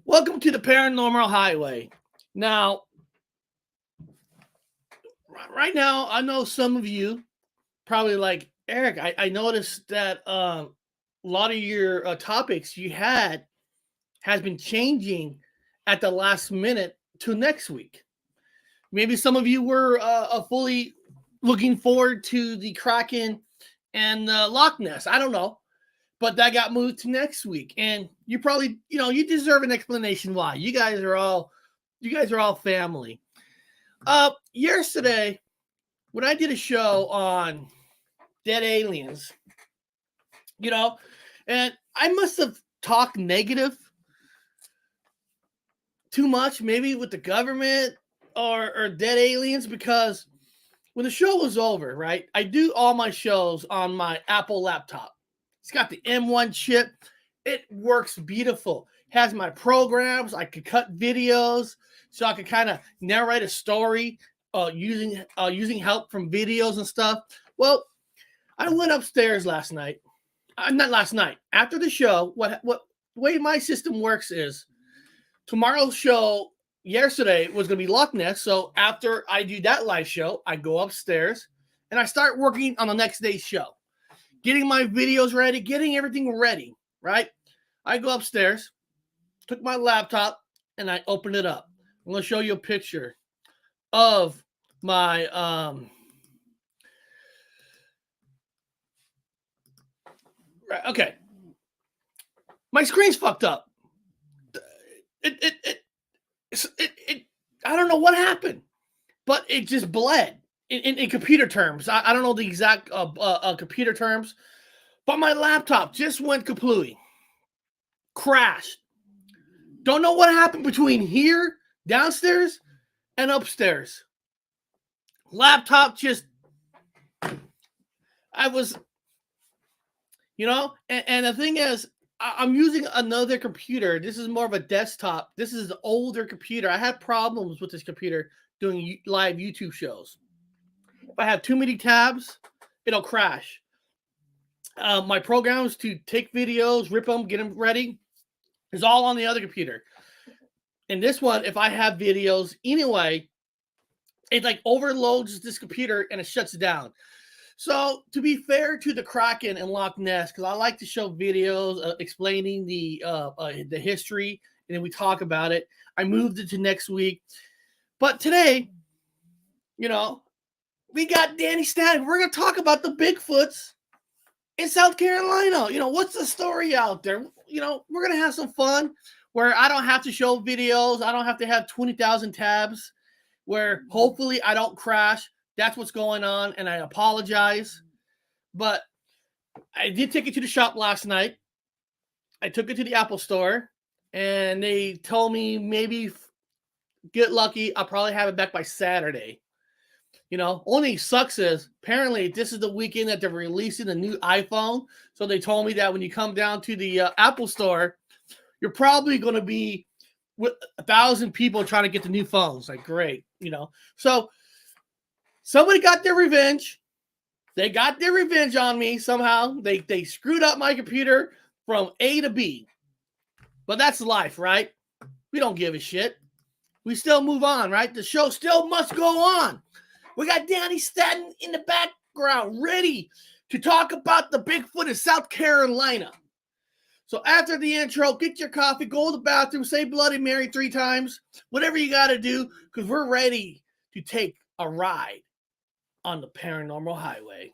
Welcome to the Paranormal Highway. Now, right now, I know some of you probably like, Eric, I noticed that a lot of your topics you had has been changing at the last minute to next week. Maybe some of you were fully looking forward to the Kraken and the Loch Ness. I don't know. But that got moved to next week. And you probably, you deserve an explanation why. You guys are all family. Yesterday, when I did a show on dead aliens, and I must have talked negative too much, maybe with the government or dead aliens, because when the show was over, right, I do all my shows on my Apple laptop. It's got the M1 chip. It works beautiful. Has my programs. I could cut videos, so I could kind of narrate a story using help from videos and stuff. Well, I went upstairs last night. Not last night. After the show, what the way my system works is tomorrow's show yesterday was going to be Loch Ness. So after I do that live show, I go upstairs and I start working on the next day's show. Getting my videos ready, getting everything ready, right? I go upstairs, took my laptop, and I opened it up. I'm going to show you a picture of my okay. My screen's fucked up. It I don't know what happened, but it just bled. In computer terms, I don't know the exact computer terms, but my laptop just went kaplooey, crashed. Don't know what happened between here, downstairs, and upstairs. Laptop just, I was, and the thing is, I'm using another computer. This is more of a desktop. This is an older computer. I had problems with this computer doing live YouTube shows. If I have too many tabs, it'll crash. My programs to take videos, rip them, get them ready, is all on the other computer. And this one, if I have videos anyway, it like overloads this computer and it shuts down. So to be fair to the Kraken and Loch Ness, because I like to show videos explaining the history, and then we talk about it. I moved it to next week. But today, we got Danny Staton. We're going to talk about the Bigfoots in South Carolina. What's the story out there? We're going to have some fun where I don't have to show videos. I don't have to have 20,000 tabs, where hopefully I don't crash. That's what's going on, and I apologize. But I did take it to the shop last night. I took it to the Apple store, and they told me maybe get lucky. I'll probably have it back by Saturday. Only sucks is apparently this is the weekend that they're releasing the new iPhone. So they told me that when you come down to the Apple store, you're probably going to be with 1,000 people trying to get the new phones. Like, great, So somebody got their revenge. They got their revenge on me somehow. They screwed up my computer from A to B. But that's life, right? We don't give a shit. We still move on, right? The show still must go on. We got Danny Staton in the background ready to talk about the Bigfoot in South Carolina. So after the intro, get your coffee, go to the bathroom, say Bloody Mary 3 times, whatever you got to do, because we're ready to take a ride on the Paranormal Highway.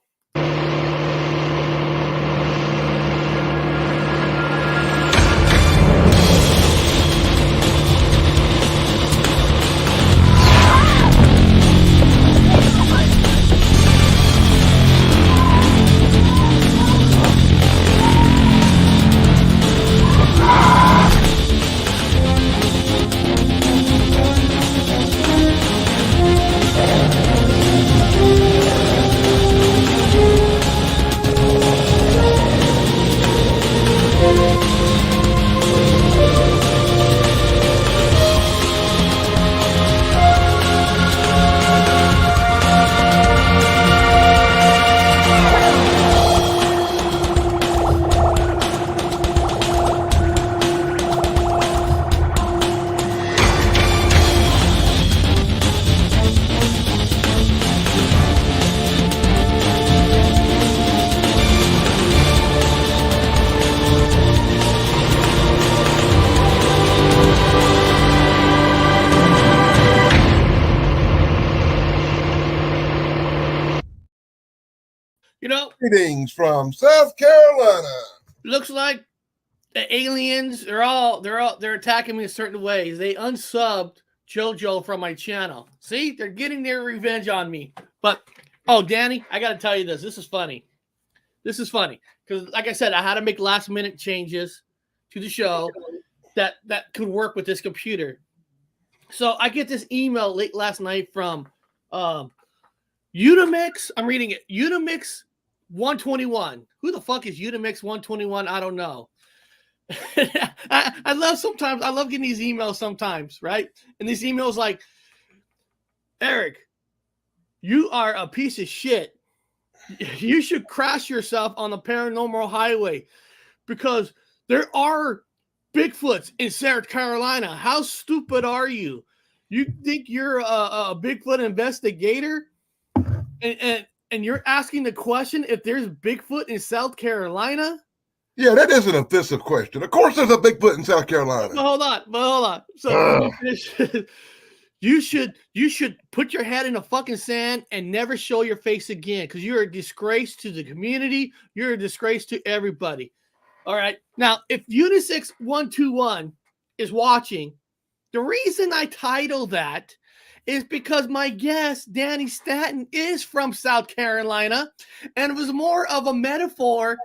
sightings from South Carolina. Looks like the aliens, they're attacking me in certain ways. They unsubbed JoJo from my channel. See, they're getting their revenge on me. But Danny, I gotta tell you this. This is funny. Because like I said, I had to make last minute changes to the show that could work with this computer. So I get this email late last night from Unimix. I'm reading it. Unimix 121. Who the fuck is Unimix 121? I don't know. I love getting these emails sometimes, right? And these emails like, Eric, you are a piece of shit. You should crash yourself on the paranormal highway because there are Bigfoots in South Carolina. How stupid are you? You think you're a Bigfoot investigator? And you're asking the question if there's Bigfoot in South Carolina? Yeah, that is an offensive question. Of course there's a Bigfoot in South Carolina. But hold on. So you should put your head in the fucking sand and never show your face again because you're a disgrace to the community. You're a disgrace to everybody. All right. Now, if Unisex 121 is watching, the reason I title that is because my guest, Danny Staton, is from South Carolina, and it was more of a metaphor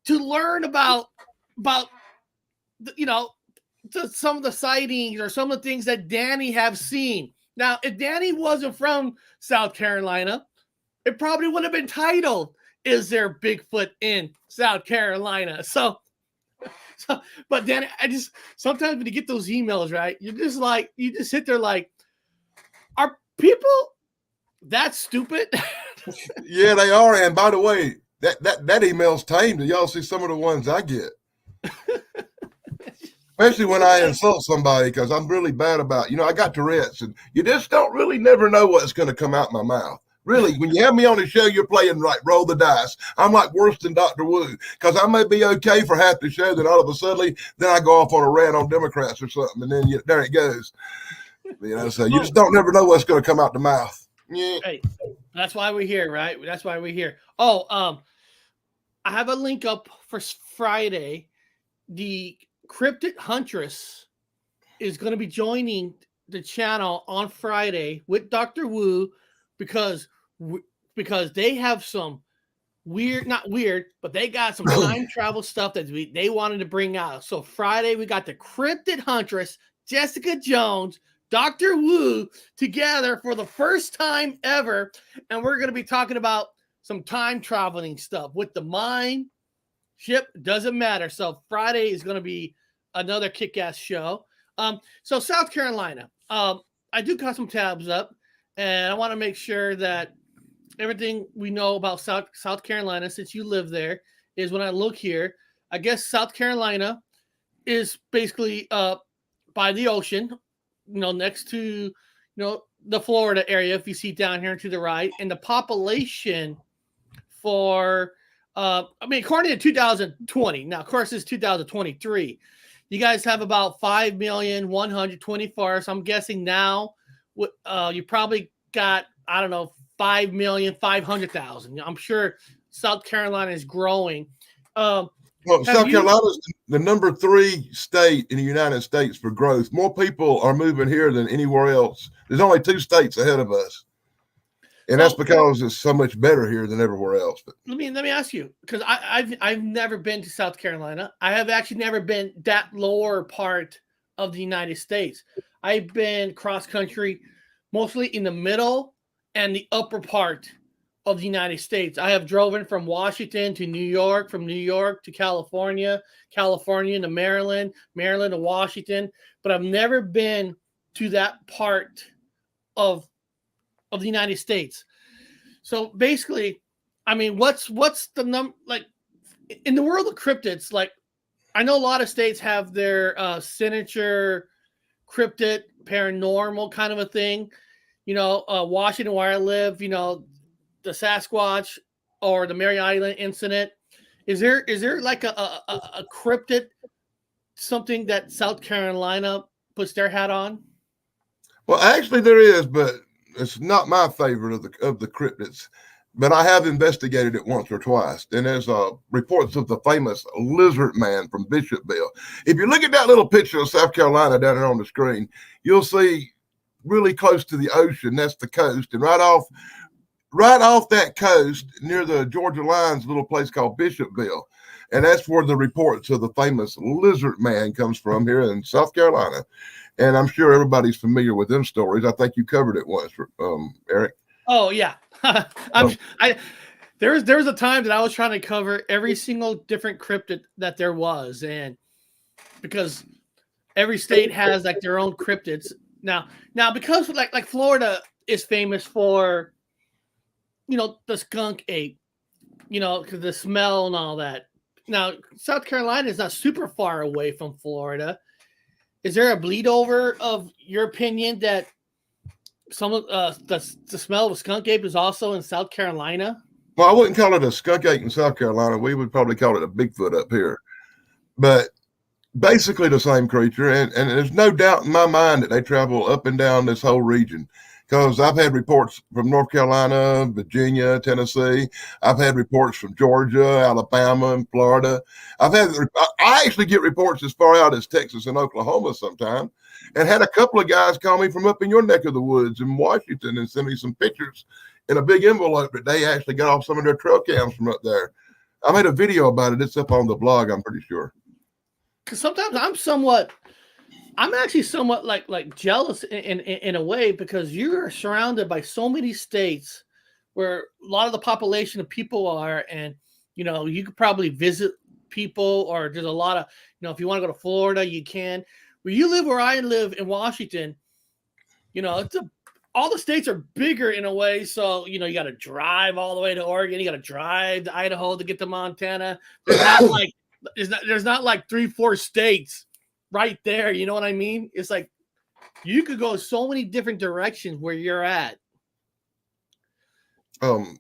to learn about some of the sightings or some of the things that Danny have seen. Now, if Danny wasn't from South Carolina, it probably would have been titled, "Is there Bigfoot in South Carolina?" So, but Danny, sometimes when you get those emails, right, you just sit there like, are people that stupid? Yeah, they are. And by the way, that email's tame. Do y'all see some of the ones I get? Especially when I insult somebody, because I'm really bad about, I got Tourette's, and you just don't really never know what's going to come out my mouth. Really, when you have me on the show, you're playing right, roll the dice. I'm like worse than Dr. Wu, because I may be okay for half the show, then all of a sudden, then I go off on a rant on Democrats or something, and then there it goes. So you just don't never know what's going to come out the mouth. Yeah. Hey, that's why we're here, right? That's why we're here. I have a link up for Friday. The Cryptid Huntress is going to be joining the channel on Friday with Dr. Wu because they have some not weird, but they got some time travel stuff that they wanted to bring out. So Friday we got the Cryptid Huntress, Jessica Jones, Dr. Wu together for the first time ever, and we're going to be talking about some time traveling stuff with the mind ship. Doesn't matter. So Friday is going to be another kick-ass show. So South Carolina, I do got some tabs up, and I want to make sure that everything we know about South Carolina, since you live there, is when I look here. I guess South Carolina is basically by the ocean, next to the Florida area. If you see down here to the right, and the population for according to 2020. Now, of course, it's 2023. You guys have about 5,124,000. So I'm guessing now you probably got, 5,500,000. I'm sure South Carolina is growing. South Carolina is the number 3 state in the United States for growth. More people are moving here than anywhere else. There's only 2 states ahead of us. And that's because it's so much better here than everywhere else. But let me ask you, because I've never been to South Carolina. I have actually never been that lower part of the United States. I've been cross country, mostly in the middle and the upper part of the United States. I have driven from Washington to New York, from New York to California, California to Maryland, Maryland to Washington, but I've never been to that part of the United States. So basically, what's the number, like in the world of cryptids? Like, I know a lot of states have their signature cryptid paranormal kind of a thing. Washington, where I live, the Sasquatch or the Mary Island incident. Is there like a cryptid, something that South Carolina puts their hat on? Well, actually there is, but it's not my favorite of the cryptids. but I have investigated it once or twice. And there's reports of the famous lizard man from Bishopville. If you look at that little picture of South Carolina down there on the screen, you'll see really close to the ocean. That's the coast. And right off that coast near the Georgia line's a little place called Bishopville. And that's where the reports of the famous lizard man comes from here in South Carolina. And I'm sure everybody's familiar with them stories. I think you covered it once, Eric. Oh yeah. There was a time that I was trying to cover every single different cryptid that there was, and because every state has like their own cryptids. Now because like Florida is famous for, the skunk ape, because the smell and all that. Now, South Carolina is not super far away from Florida. Is there a bleed over of your opinion that some of the smell of a skunk ape is also in South Carolina? Well, I wouldn't call it a skunk ape in South Carolina. We would probably call it a Bigfoot up here. But basically the same creature. And there's no doubt in my mind that they travel up and down this whole region. Because I've had reports from North Carolina, Virginia, Tennessee. I've had reports from Georgia, Alabama, and Florida. I actually get reports as far out as Texas and Oklahoma sometimes, and had a couple of guys call me from up in your neck of the woods in Washington and send me some pictures in a big envelope that they actually got off some of their trail cams from up there. I made a video about it. It's up on the blog, I'm pretty sure. Because sometimes I'm actually somewhat like jealous in a way, because you're surrounded by so many states where a lot of the population of people are, and you could probably visit people, or there's a lot of, if you want to go to Florida, you can. Where you live, where I live in Washington, all the states are bigger in a way, so you got to drive all the way to Oregon, you got to drive to Idaho to get to Montana. There's not like 3-4 states right there, you know what I mean? It's like you could go so many different directions where you're at. And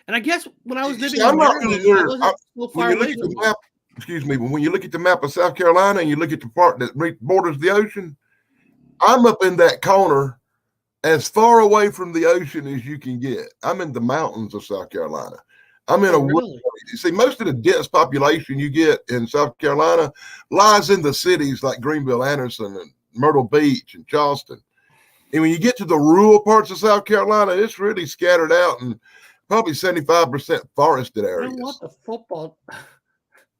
I guess when I was living in Maryland, I wasn't so far away from map, excuse me, when you look at the map of South Carolina and you look at the part that borders the ocean, I'm up in that corner as far away from the ocean as you can get. I'm in the mountains of South Carolina. I'm in really? See, most of the dense population you get in South Carolina lies in the cities like Greenville, Anderson, and Myrtle Beach, and Charleston. And when you get to the rural parts of South Carolina, it's really scattered out and probably 75% forested areas. I don't want the football.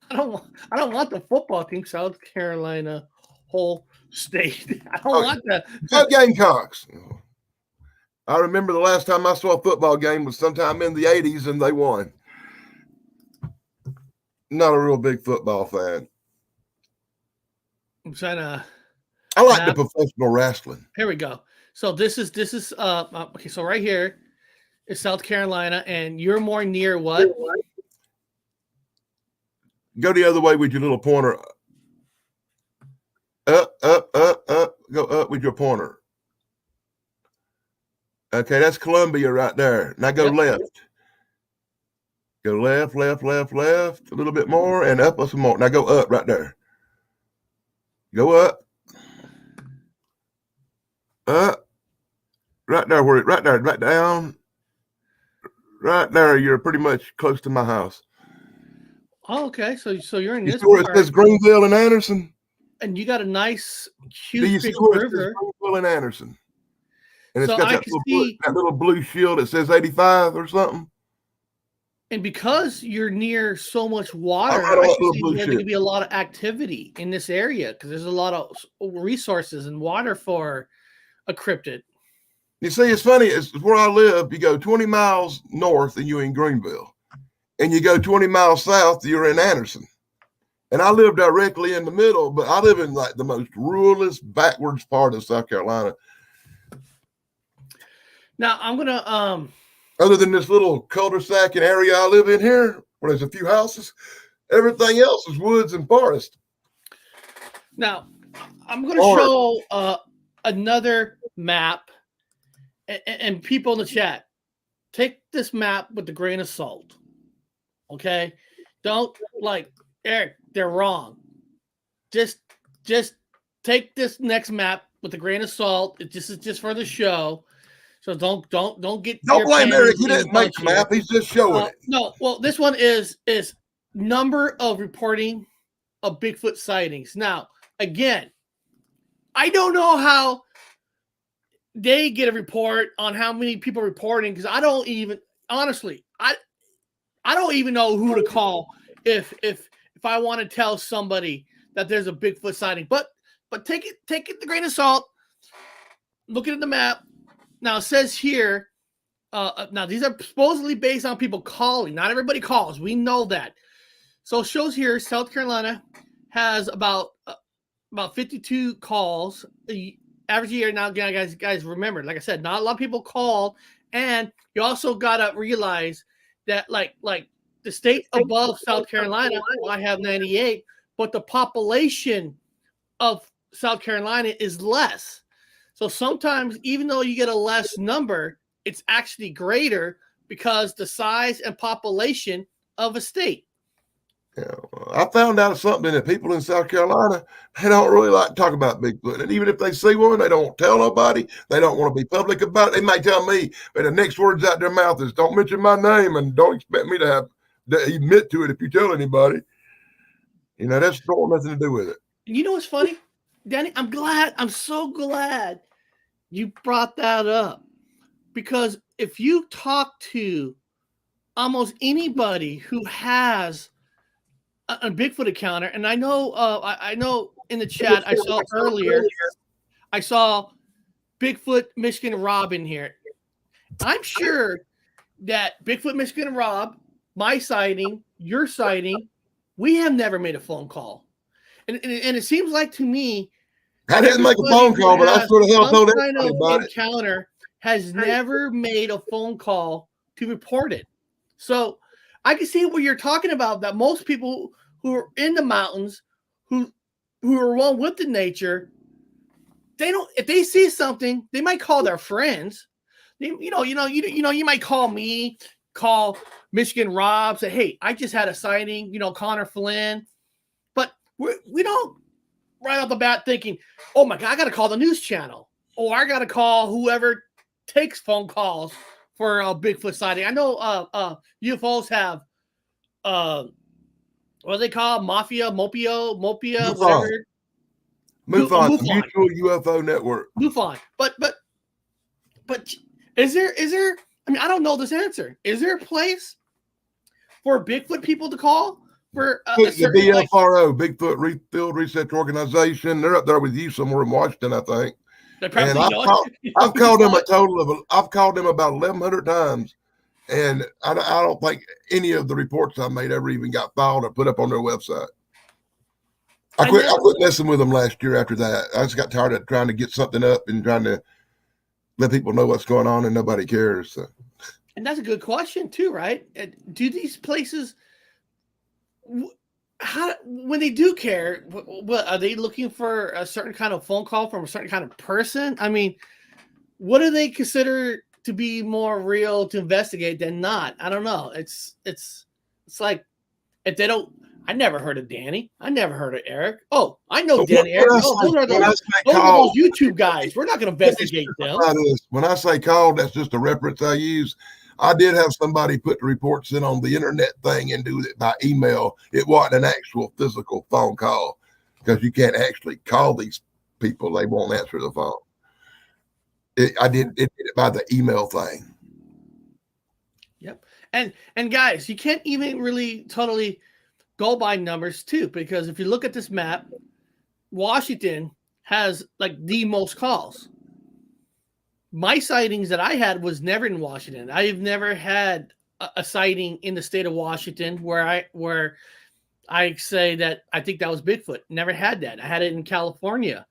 I don't want the football team, South Carolina whole state. I don't want that. No Gamecocks. I remember the last time I saw a football game was sometime in the 80s, and they won. Not a real big football fan. I'm trying to. I like the professional wrestling. Here we go. So this is okay. So right here is South Carolina, and you're more near what? Go the other way with your little pointer. Up. Go up with your pointer. Okay, that's Columbia right there. Now go left. Go left, a little bit more, and up some more. Now go up right there. Go up. Up. Right there, right down. Right there, you're pretty much close to my house. Oh, okay. So you're in this part. It says Greenville and Anderson. And you got a nice, huge big river. Greenville and Anderson. And it's got that little blue shield that says 85 or something. And because you're near so much water, I see there could be a lot of activity in this area, because there's a lot of resources and water for a cryptid. You see, it's funny. It's where I live. You go 20 miles north and you're in Greenville. And you go 20 miles south, you're in Anderson. And I live directly in the middle, but I live in like the most ruralest, backwards part of South Carolina. Now, I'm going to... Other than this little cul-de-sac and area I live in here, where there's a few houses, everything else is woods and forest. Now, I'm going to show another map, and people in the chat, take this map with a grain of salt. Okay? Don't Eric, they're wrong. Just take this next map with a grain of salt. This is just for the show. So don't get Don't your blame panties Eric. He in a didn't make bunch the map. here. He's just showing it. No, well, this one is number of reporting of Bigfoot sightings. Now, again, I don't know how they get a report on how many people reporting, because I don't even, honestly, I don't even know who to call if I want to tell somebody that there's a Bigfoot sighting. But take it with a grain of salt. Looking at the map. Now it says here, now these are supposedly based on people calling. Not everybody calls. We know that. So it shows here South Carolina has about 52 calls average year. Now, guys, remember, like I said, not a lot of people call, and you also gotta realize that like the state above South Carolina, I have 98, but the population of South Carolina is less. So sometimes, even though you get a less number, it's actually greater because the size and population of a state. Yeah, I found out something that people in South Carolina, they don't really like to talk about Bigfoot. And even if they see one, they don't tell nobody. They don't want to be public about it. They might tell me, but the next words out their mouth is, don't mention my name and don't expect me to admit to it if you tell anybody. You know, that's got nothing to do with it. You know what's funny, Danny? I'm so glad you brought that up, because if you talk to almost anybody who has a Bigfoot encounter, and I know in the chat I saw earlier, I saw Bigfoot Michigan Rob in here. I'm sure that Bigfoot Michigan Rob, my sighting, your sighting, we have never made a phone call, and it seems like to me, I didn't make a phone call, but I sort of hell told everybody about it. Encounter has never made a phone call to report it. So I can see what you're talking about, that most people who are in the mountains, who are one with the nature, they don't, if they see something, they might call their friends. You might call me, call Michigan Rob, say, hey, I just had a sighting, Connor Flynn. But we don't right off the bat thinking, oh my God, I got to call the news channel, or I got to call whoever takes phone calls for a Bigfoot sighting. I know UFOs have what do they call Mopia, whatever. MUFON, the Mutual UFO Network. MUFON. But is there? I mean, I don't know this answer. Is there a place for Bigfoot people to call? For the BFRO, Bigfoot Field Research Organization, they're up there with you somewhere in Washington, I think. And I've called them I've called them about 1,100 times, and I don't think any of the reports I made ever even got filed or put up on their website. I quit messing with them last year after that. I just got tired of trying to get something up and trying to let people know what's going on, and nobody cares. So. And that's a good question too, right? Do these places, when they do care, what are they looking for? A certain kind of phone call from a certain kind of person? I mean, what do they consider to be more real to investigate than not? I don't know. It's like, if they don't, I never heard of Danny. I never heard of Eric. Oh, I know Danny. Eric. Those are those YouTube guys. We're not going to investigate them. When I say call, that's just a reference I use. I did have somebody put the reports in on the internet thing and do it by email. It wasn't an actual physical phone call, because you can't actually call these people. They won't answer the phone. I did it by the email thing. Yep. And guys, you can't even really totally go by numbers too, because if you look at this map, Washington has like the most calls. My sightings that I had was never in Washington. I've never had a sighting in the state of Washington where I say that I think that was Bigfoot. Never had that. I had it in California.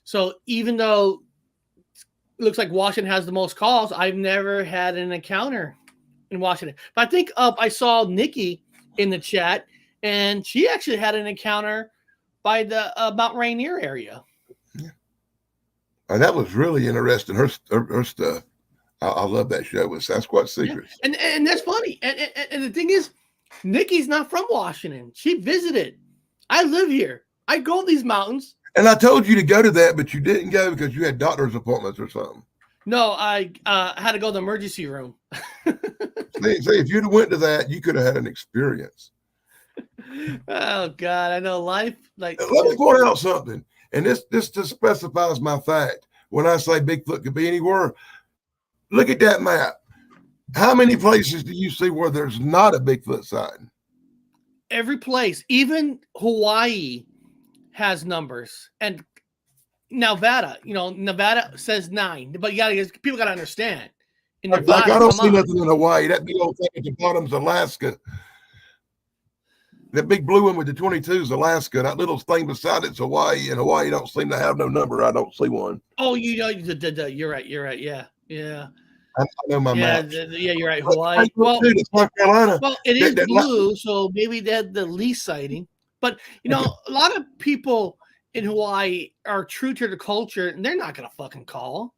So even though it looks like Washington has the most calls, I've never had an encounter in Washington. But I think I saw Nikki in the chat, and she actually had an encounter by the Mount Rainier area. Yeah. And that was really interesting. Her stuff. I love that show with Sasquatch Secrets. Yeah. And that's funny. And the thing is, Nikki's not from Washington. She visited. I live here. I go to these mountains. And I told you to go to that, but you didn't go because you had doctor's appointments or something. No, I had to go to the emergency room. See, if you'd have went to that, you could have had an experience. Oh God, I know life like Let me just point out something, and this just specifies my fact. When I say Bigfoot could be anywhere, look at that map. How many places do you see where there's not a Bigfoot sighting? every place, even Hawaii has numbers, and Nevada, Nevada says 9, but people gotta understand. In Like Nevada, I don't come see on. nothing in Hawaii. That big old thing at the bottom's Alaska. That big blue one with the 22 is Alaska. That little thing beside it's Hawaii, and Hawaii don't seem to have no number. I don't see one. Oh, you're right. You're right. Yeah, yeah, I know my yeah, maps. yeah. You're right. But Hawaii. dude, it's North Carolina. Well, it is That, blue, so maybe they had the least sighting. But a lot of people in Hawaii are true to the culture, and they're not gonna fucking call.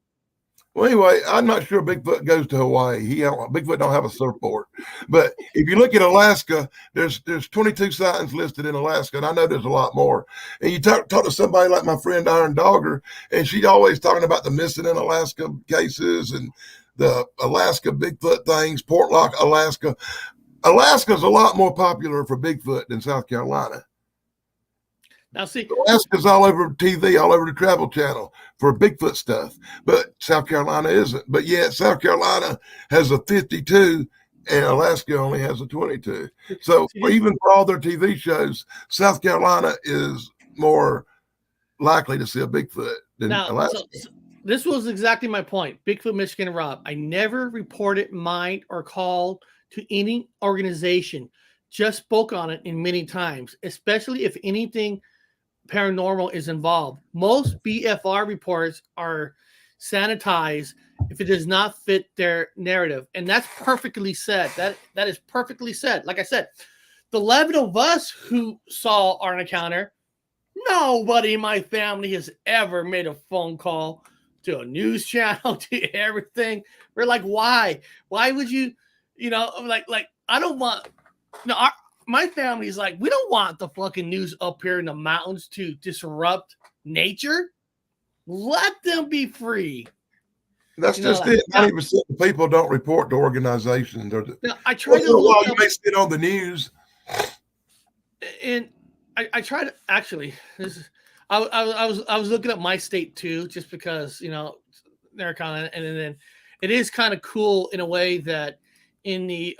well, anyway, I'm not sure Bigfoot goes to Hawaii. Bigfoot don't have a surfboard. But if you look at Alaska, there's 22 sightings listed in Alaska, and I know there's a lot more. And you talk to somebody like my friend Iron Dogger, and she's always talking about the missing in Alaska cases and the Alaska Bigfoot things, Portlock, Alaska. Alaska's a lot more popular for Bigfoot than South Carolina. Now, see, Alaska's all over TV, all over the Travel Channel for Bigfoot stuff, but South Carolina isn't. But yet, South Carolina has a 52, and Alaska only has a 22. So, even for all their TV shows, South Carolina is more likely to see a Bigfoot than Alaska. So this was exactly my point. Bigfoot, Michigan, Rob. I never reported mine or called to any organization. Just spoke on it in many times, especially if anything paranormal is involved. Most BFR reports are sanitized if it does not fit their narrative, and that's perfectly said. That is perfectly said. Like I said, the 11 of us who saw our encounter, nobody in my family has ever made a phone call to a news channel, to everything. We're like, why? Why would you? Like I don't want. No, my family's like, we don't want the fucking news up here in the mountains to disrupt nature. Let them be free. That's just it. 90% of people don't report to organizations. I try to look you may see it on the news. And I try to actually. I was looking at my state too, just because they're kind of, and then it is kind of cool in a way that in the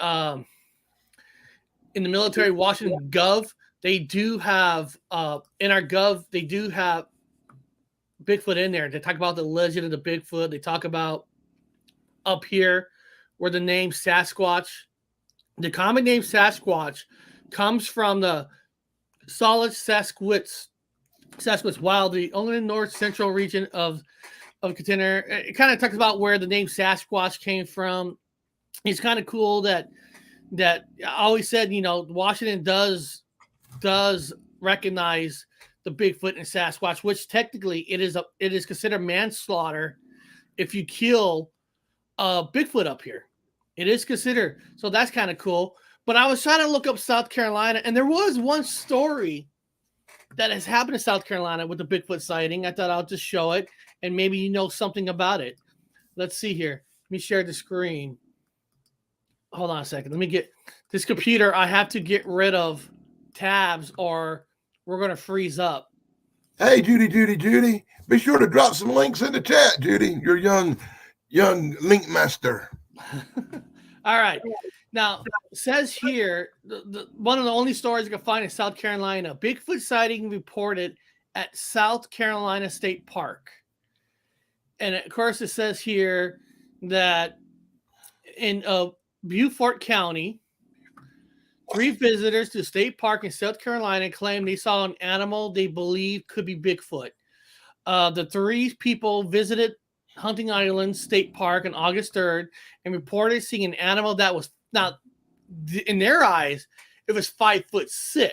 military Washington Gov, they do have in our Gov, they do have Bigfoot in there. They talk about the legend of the Bigfoot. They talk about up here where the name Sasquatch, the common name Sasquatch, comes from the solid Sasquatch wild, the only north central region of container. It kind of talks about where the name Sasquatch came from. It's kind of cool that I always said, Washington does recognize the Bigfoot and Sasquatch, which technically it is considered manslaughter if you kill a Bigfoot up here. It is considered. So that's kind of cool. But I was trying to look up South Carolina, and there was one story that has happened in South Carolina with the Bigfoot sighting. I thought I'll just show it, and maybe you know something about it. Let's see here. Let me share the screen. Hold on a second. Let me get this computer. I have to get rid of tabs or we're going to freeze up. Hey, Judy. Be sure to drop some links in the chat, Judy. Your young link master. All right. Now, it says here, one of the only stories you can find in South Carolina, Bigfoot sighting reported at South Carolina State Park. And of course, it says here that in Beaufort County, 3 visitors to State Park in South Carolina claimed they saw an animal they believe could be Bigfoot. The 3 people visited Hunting Island State Park on August 3rd and reported seeing an animal that was, now, in their eyes, it was 5'6".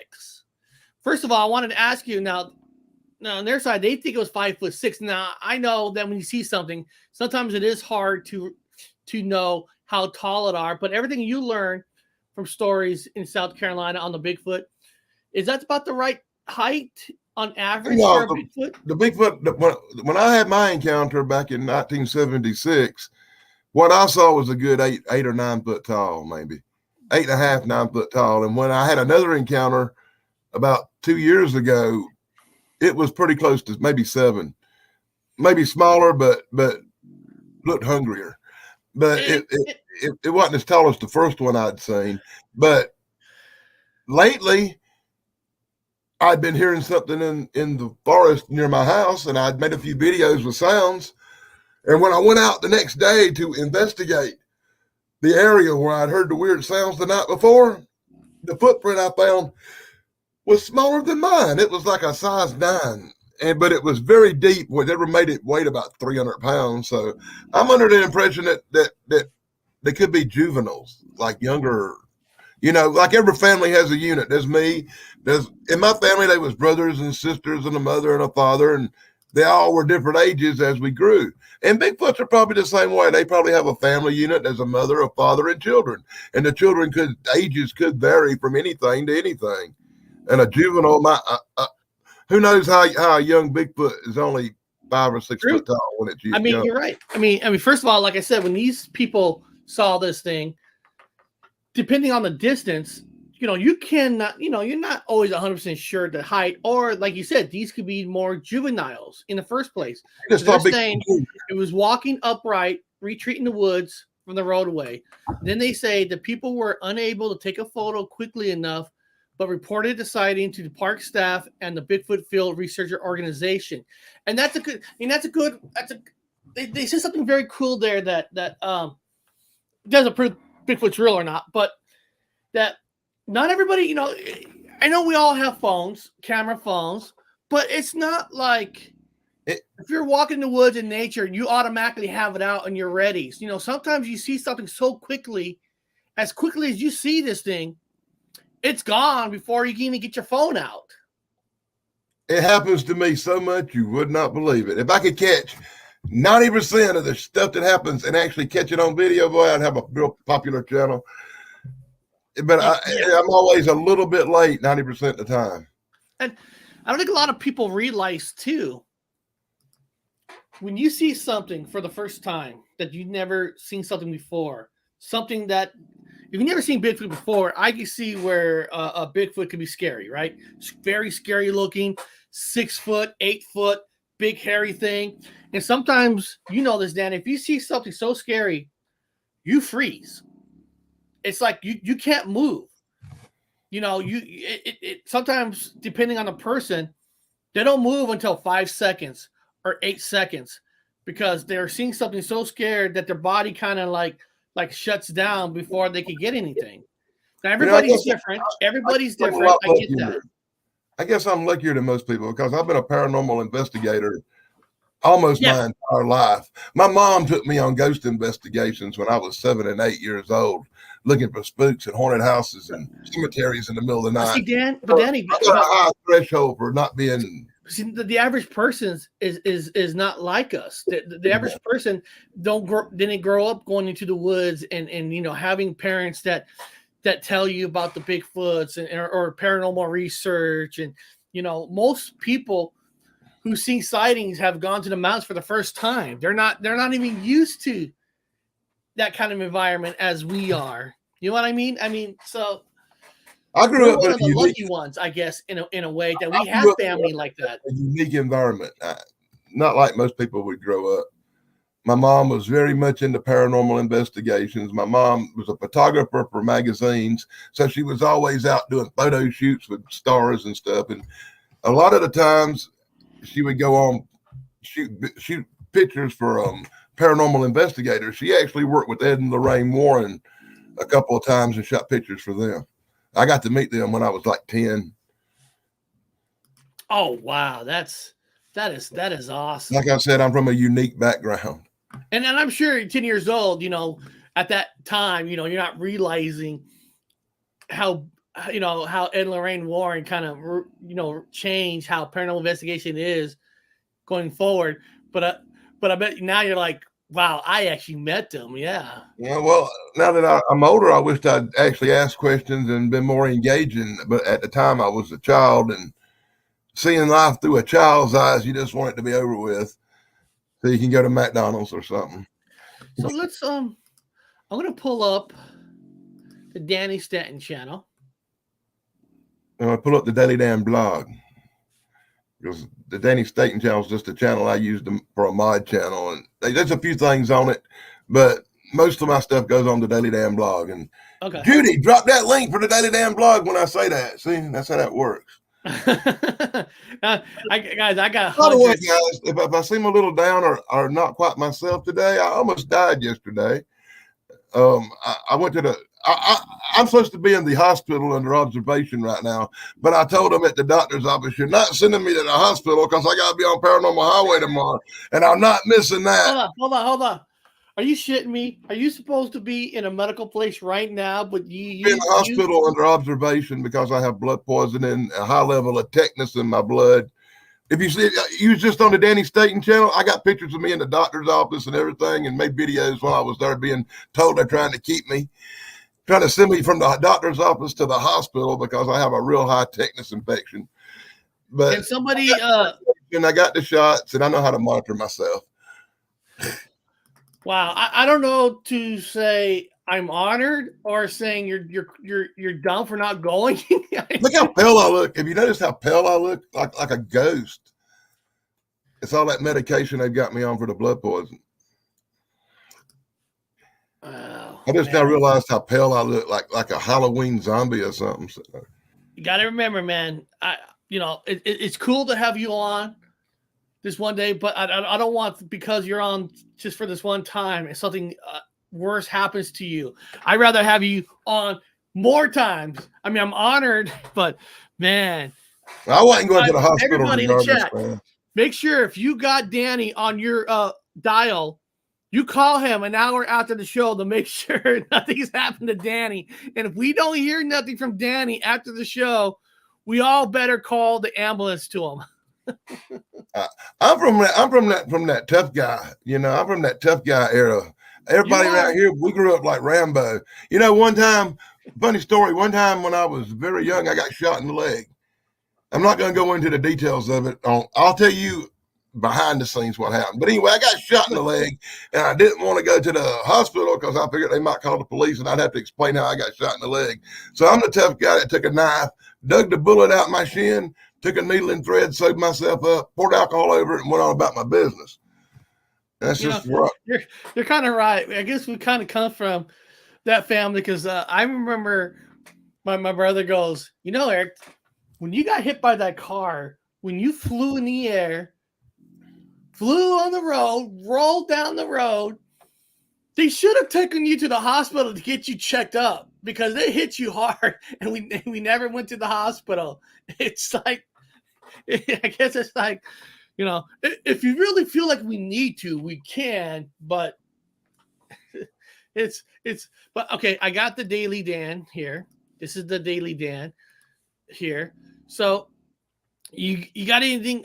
First of all, I wanted to ask you now on their side, they think it was 5'6". Now, I know that when you see something, sometimes it is hard to know how tall it are, but everything you learn from stories in South Carolina on the Bigfoot, is that about the right height on average No, for a Bigfoot? the Bigfoot, when I had my encounter back in 1976, what I saw was a good 8 or 9 foot tall, maybe 8.5, 9 foot tall. And when I had another encounter about 2 years ago, it was pretty close to maybe 7, maybe smaller, but looked hungrier. But it wasn't as tall as the first one I'd seen. But lately, I'd been hearing something in the forest near my house, and I'd made a few videos with sounds. And when I went out the next day to investigate the area where I'd heard the weird sounds the night before, the footprint I found was smaller than mine. It was like a size 9. But it was very deep. Whatever made it weigh about 300 pounds. So I'm under the impression that they could be juveniles, like younger. Like every family has a unit. There's me. In my family, there was brothers and sisters and a mother and a father, and they all were different ages as we grew. And Bigfoots are probably the same way. They probably have a family unit. There's a mother, a father, and children. And the children ages could vary from anything to anything. And a juvenile who knows how a young Bigfoot is only 5 or 6 foot tall when it's young. I mean, you're right. I mean, first of all, like I said, when these people saw this thing, depending on the distance, you cannot, you're not always 100% sure the height, or like you said, these could be more juveniles in the first place. They're saying it was walking upright, retreating the woods from the roadway. Then they say the people were unable to take a photo quickly enough, but reported the sighting to the park staff and the Bigfoot Field Researcher Organization. And they said something very cool there that doesn't prove Bigfoot's real or not, but that not everybody, I know we all have phones, camera phones, but it's not like if you're walking in the woods in nature, you automatically have it out and you're ready. Sometimes you see something so quickly as you see this thing, it's gone before you can even get your phone out. It happens to me so much you would not believe it. If I could catch 90% of the stuff that happens and actually catch it on video, boy, I'd have a real popular channel. But I'm always a little bit late 90% of the time. And I don't think a lot of people realize, too, when you see something for the first time that you've never seen something before, something that if you've never seen Bigfoot before, I can see where a Bigfoot can be scary, right? It's very scary looking, 6 foot, 8 foot, big hairy thing. And sometimes, this, Dan, if you see something so scary, you freeze. It's like you can't move. Sometimes, depending on the person, they don't move until 5 seconds or 8 seconds because they're seeing something so scared that their body kind of like shuts down before they can get anything. Now everybody's different. Everybody's different. I get that. I guess I'm luckier than most people because I've been a paranormal investigator almost my entire life. My mom took me on ghost investigations when I was 7 and 8 years old, looking for spooks and haunted houses and cemeteries in the middle of the night. See, Dan, but Danny, I got a high threshold for not being. See, the average person is not like us. The average person didn't grow up going into the woods and having parents that tell you about the Bigfoots or paranormal research, and most people who see sightings have gone to the mountains for the first time. They're not even used to that kind of environment as we are. You know what I mean? So I grew up one in of the lucky ones, I guess, in a way that we have family like that. A unique environment, not like most people would grow up. My mom was very much into paranormal investigations. My mom was a photographer for magazines, so she was always out doing photo shoots with stars and stuff. And a lot of the times, she would go on shoot pictures for paranormal investigators. She actually worked with Ed and Lorraine Warren a couple of times and shot pictures for them. I got to meet them when I was like 10. Oh wow, that is awesome. Like I said, I'm from a unique background. And I'm sure 10 years old, at that time, you're not realizing how Ed and Lorraine Warren kind of changed how paranormal investigation is going forward. But I bet now you're like, wow, I actually met them. Yeah. Yeah. Well, now that I'm older, I wished I'd actually asked questions and been more engaging. But at the time, I was a child, and seeing life through a child's eyes, you just want it to be over with, so you can go to McDonald's or something. So let's I'm gonna pull up the Danny Staton channel. I'm gonna pull up the Daily Dan blog, because the Danny Staton channel is just a channel I used for a mod channel, and there's a few things on it, but most of my stuff goes on the Daily Dan blog. And Okay. Judy, drop that link for the Daily Dan blog when I say that. See, that's how that works. I got. By the way, guys, if I seem a little down or not quite myself today, I almost died yesterday. I went to I'm supposed to be in the hospital under observation right now, but I told them at the doctor's office, you're not sending me to the hospital because I got to be on Paranormal Highway tomorrow, and I'm not missing that. Hold on. Are you shitting me? Are you supposed to be in a medical place right now, but you in the hospital under observation because I have blood poisoning, a high level of tetanus in my blood. If you see, you was just on the Danny Staton channel. I got pictures of me in the doctor's office and everything, and made videos while I was there being told they're trying to keep me, trying to send me from the doctor's office to the hospital because I have a real high tetanus infection. But and somebody and I got the shots, and I know how to monitor myself. Wow, I don't know to say I'm honored or saying you're dumb for not going. Look how pale I look. Have you noticed how pale I look? Like a ghost. It's all that medication they've got me on for the blood poison. Oh, I just now realized how pale I look, like a Halloween zombie or something. You got to remember, man. It's cool to have you on this one day, but I don't want, because you're on just for this one time, if something worse happens to you. I'd rather have you on more times. I mean, I'm honored, but man, I wasn't going to the hospital. Everybody in the chat, make sure if you got Danny on your dial, you call him an hour after the show to make sure nothing's happened to Danny. And if we don't hear nothing from Danny after the show, we all better call the ambulance to him. I'm from that tough guy. You know, I'm from that tough guy era. Everybody around here, we grew up like Rambo. You know, one time, funny story, one time when I was very young, I got shot in the leg. I'm not going to go into the details of it. I'll tell you behind the scenes what happened. But anyway, I got shot in the leg, and I didn't want to go to the hospital because I figured they might call the police, and I'd have to explain how I got shot in the leg. So I'm the tough guy that took a knife, dug the bullet out my shin, took a needle and thread, sewed myself up, poured alcohol over it, and went on about my business. That's just right. You're kind of right. I guess we kind of come from that family, because I remember my brother goes, you know, Eric, when you got hit by that car, when you flew in the air, flew on the road, rolled down the road, they should have taken you to the hospital to get you checked up, because they hit you hard, and we never went to the hospital. It's like, I guess it's like, you know, if you really feel like we need to, we can, but but okay, I got the Daily Dan here. This is the Daily Dan here. So you got anything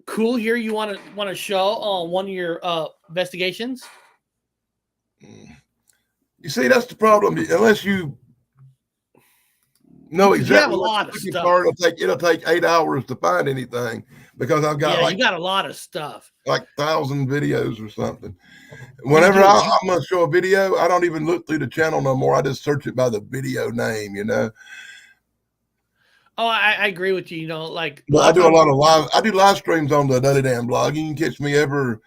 cool here you want to show on one of your investigations? You see, that's the problem. Unless you know exactly, you have a lot of stuff. It'll take 8 hours to find anything, because I've got you got a lot of stuff, like 1,000 videos or something. Whenever I'm going to show a video, I don't even look through the channel no more. I just search it by the video name, you know. Oh, I agree with you. You know, like, I do a lot of live. I do live streams on the Daily Dan blog. You can catch me every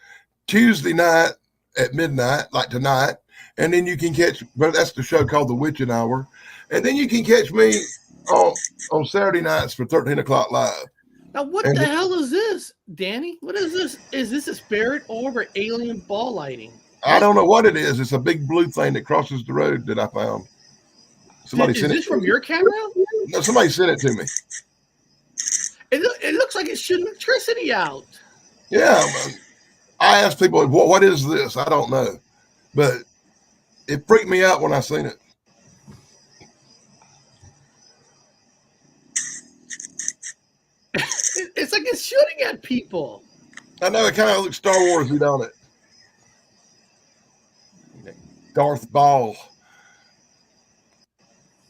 Tuesday night at midnight, like tonight, and then you can catch. But that's the show called The Witching Hour, and then you can catch me on Saturday nights for 13 o'clock live. Now, what the hell is this, Danny? What is this? Is this a spirit orb or alien ball lighting? I don't know what it is. It's a big blue thing that crosses the road that I found. Somebody sent it. Is this from your camera? No, somebody sent it to me. It looks like it's shooting electricity out. Yeah, I asked people, what is this? I don't know, but it freaked me out when I seen it. It's like it's shooting at people. I know, it kind of looks Star Warsy, don't it? Darth Ball.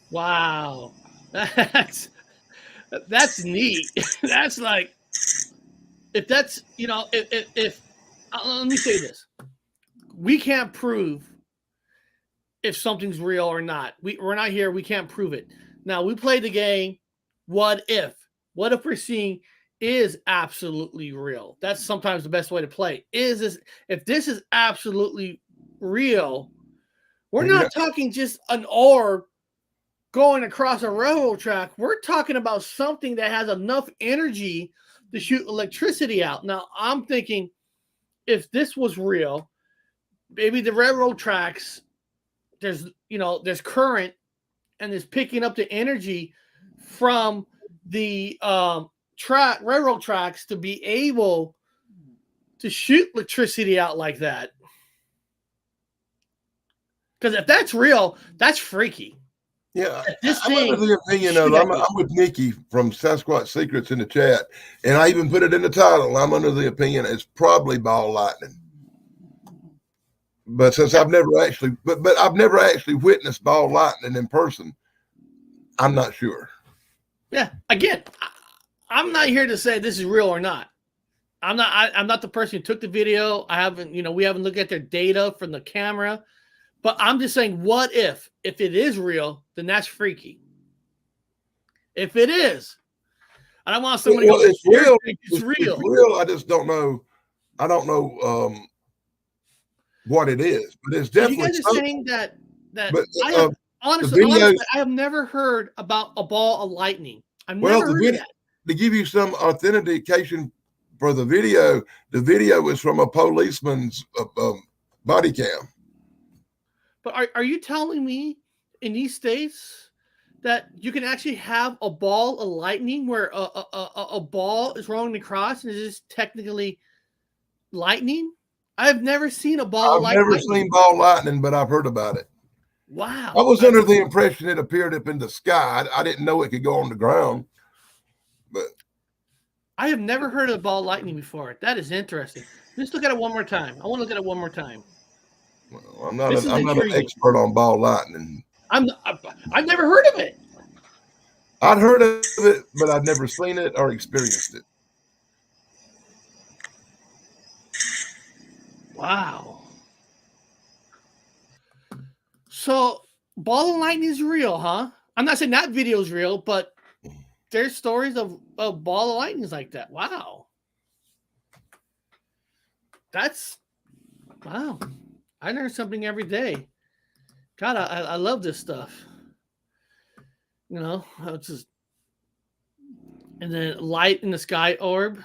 Wow, that's neat. That's like, if that's, if let me say this, we can't prove if something's real or not. We're not here. We can't prove it. Now we play the game. What if? What if we're seeing is absolutely real? That's sometimes the best way to play. If this is absolutely real, we're not talking just an orb going across a railroad track. We're talking about something that has enough energy to shoot electricity out. Now I'm thinking, if this was real, maybe the railroad tracks, there's current and is picking up the energy from the railroad tracks to be able to shoot electricity out like that. Because if that's real, that's freaky. Yeah, I'm under the opinion of, I'm with Nikki from Sasquatch Secrets in the chat, and I even put it in the title. I'm under the opinion it's probably ball lightning. But since I've never actually witnessed ball lightning in person, I'm not sure. Yeah, again, I'm not here to say this is real or not. I'm not the person who took the video. We haven't looked at their data from the camera. But I'm just saying, what if it is real, then that's freaky. If it is, I don't want somebody. Well, it's real. It's real. It's real. I just don't know. I don't know what it is, but it's definitely. So you guys are saying that. But honestly, I have never heard about a ball of lightning. I've never heard of that. To give you some authentication for the video is from a policeman's body cam. But are you telling me in these states that you can actually have a ball of lightning where a ball is rolling across and is technically lightning? I've never seen a ball of lightning. I've never seen ball lightning, but I've heard about it. Wow. I was under the impression it appeared up in the sky. I didn't know it could go on the ground. But I have never heard of ball lightning before. That is interesting. Let's look at it one more time. I want to look at it one more time. Well, I'm not an expert on ball lightning. I've never heard of it. I'd heard of it, but I'd never seen it or experienced it. Wow. So ball of lightning is real, huh? I'm not saying that video is real, but there's stories of ball of lightnings like that. Wow. Wow. I learn something every day. God, I love this stuff. It's just, and then light in the sky orb.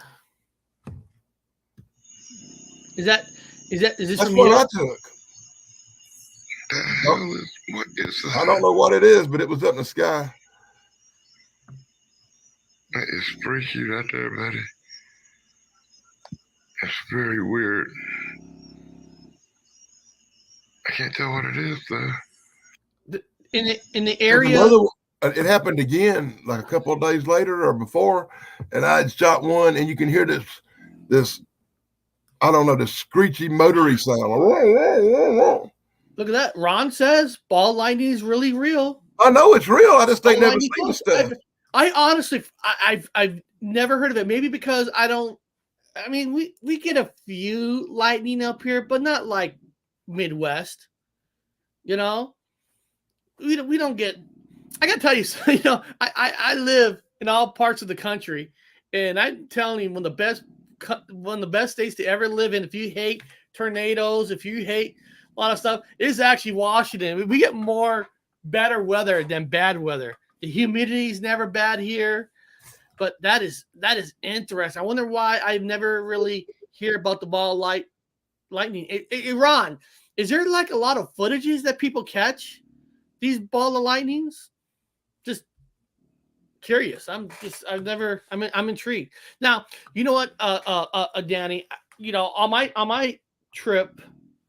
Is this That's from what you? I took. What is that? I don't know what it is, but it was up in the sky. That is freaky right there, buddy. That's very weird. I can't tell what it is though. In the area, it happened again like a couple of days later or before, and I had shot one, and you can hear this I don't know, this screechy motory sound. Look at that. Ron says ball lightning is really real. I know it's real. I just ain't never seen the stuff. I honestly, I've never heard of it. Maybe because we get a few lightning up here, but not like Midwest. We don't get. I gotta tell you, I live in all parts of the country, and I'm telling you, one of the best states to ever live in. If you hate tornadoes, if you hate a lot of stuff, is actually Washington. We get more better weather than bad weather. The humidity is never bad here, but that is interesting. I wonder why I've never really hear about the ball of lightning. Ron, is there like a lot of footages that people catch these ball of lightnings? Just curious. I'm intrigued. Now, you know what, Danny, on my trip,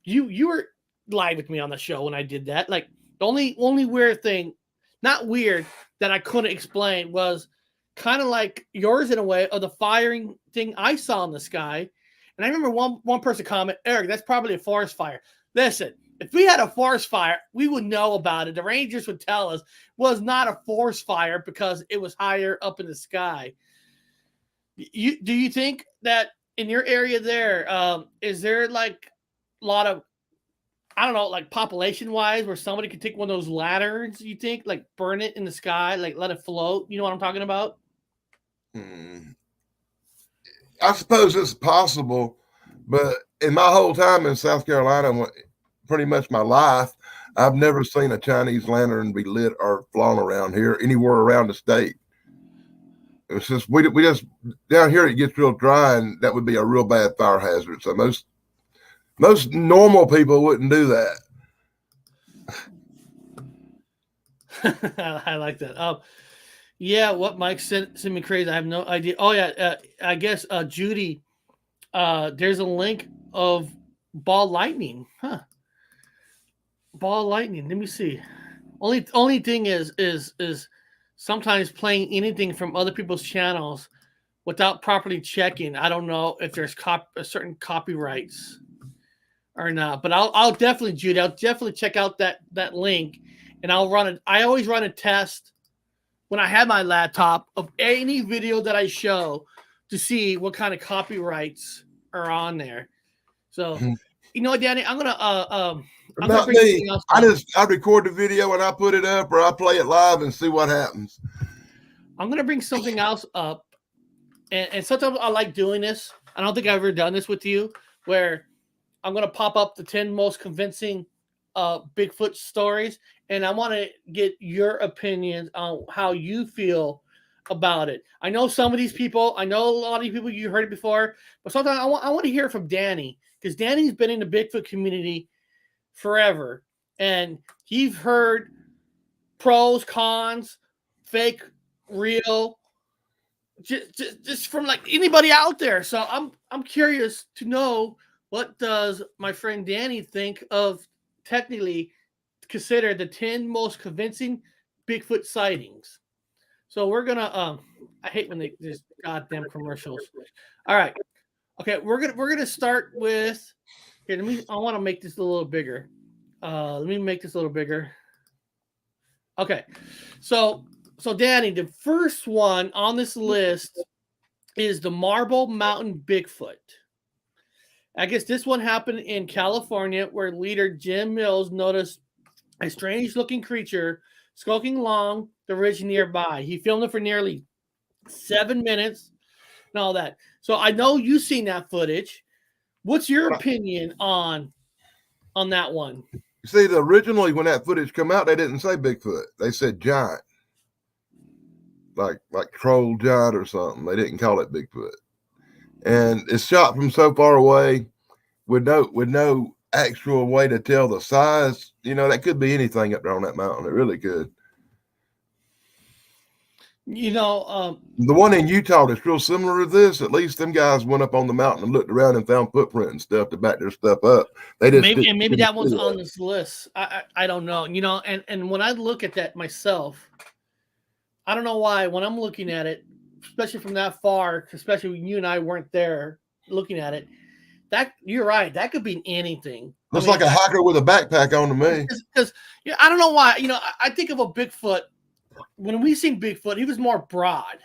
you were live with me on the show when I did that. Like the only weird thing, not weird, that I couldn't explain was kind of like yours in a way of the firing thing I saw in the sky. And I remember one person comment, Eric, that's probably a forest fire. Listen, if we had a forest fire, we would know about it. The Rangers would tell us it was not a forest fire because it was higher up in the sky. Do you think that in your area there, is there like a lot of, I don't know, like population wise, where somebody could take one of those lanterns? You think, like burn it in the sky, like let it float? You know what I'm talking about? I suppose it's possible, but in my whole time in South Carolina, pretty much my life, I've never seen a Chinese lantern be lit or flown around here anywhere around the state. It's just we just down here it gets real dry, and that would be a real bad fire hazard. So most normal people wouldn't do that. I like that. Yeah, what Mike sent me crazy. I have no idea. Oh yeah, I guess Judy. There's a link of ball lightning, huh? Ball lightning. Let me see. Only thing is sometimes playing anything from other people's channels without properly checking. I don't know if there's certain copyrights or not, but I'll definitely, Judy, I'll definitely check out that link, and I'll run it. I always run a test when I have my laptop of any video that I show to see what kind of copyrights are on there. So, you know, Danny, I'm gonna Not me. I record the video and I put it up, or I play it live and see what happens. I'm gonna bring something else up, and sometimes I like doing this. I don't think I've ever done this with you, where I'm gonna pop up the 10 most convincing Bigfoot stories, and I want to get your opinions on how you feel about it. I know some of these people, I know a lot of people, you heard it before, but sometimes I want to hear from Danny, because Danny's been in the Bigfoot community forever, and he's heard pros, cons, fake, real, just from like anybody out there. So I'm curious to know, what does my friend Danny think of technically considered the 10 most convincing Bigfoot sightings? So we're gonna I hate when they just goddamn commercials. All right. Okay, we're gonna start with here. I want to make this a little bigger. Let me make this a little bigger. Okay. So Danny, the first one on this list is the Marble Mountain Bigfoot. I guess this one happened in California, where leader Jim Mills noticed a strange-looking creature skulking along the ridge nearby. He filmed it for nearly 7 minutes and all that. So I know you've seen that footage. What's your opinion on that one? You see, originally when that footage come out, they didn't say Bigfoot. They said giant, like troll giant or something. They didn't call it Bigfoot. And it's shot from so far away with no actual way to tell the size. You know, that could be anything up there on that mountain. It really could. You know, the one in Utah that's real similar to this. At least them guys went up on the mountain and looked around and found footprint and stuff to back their stuff up. They just maybe that one's on this list. I don't know. You know, and when I look at that myself, I don't know why. When I'm looking at it, especially from that far, especially when you and I weren't there looking at it, that you're right. That could be anything. Looks like a hiker with a backpack on to me. Because yeah, I don't know why. You know, I think of a Bigfoot. When we seen Bigfoot, he was more broad,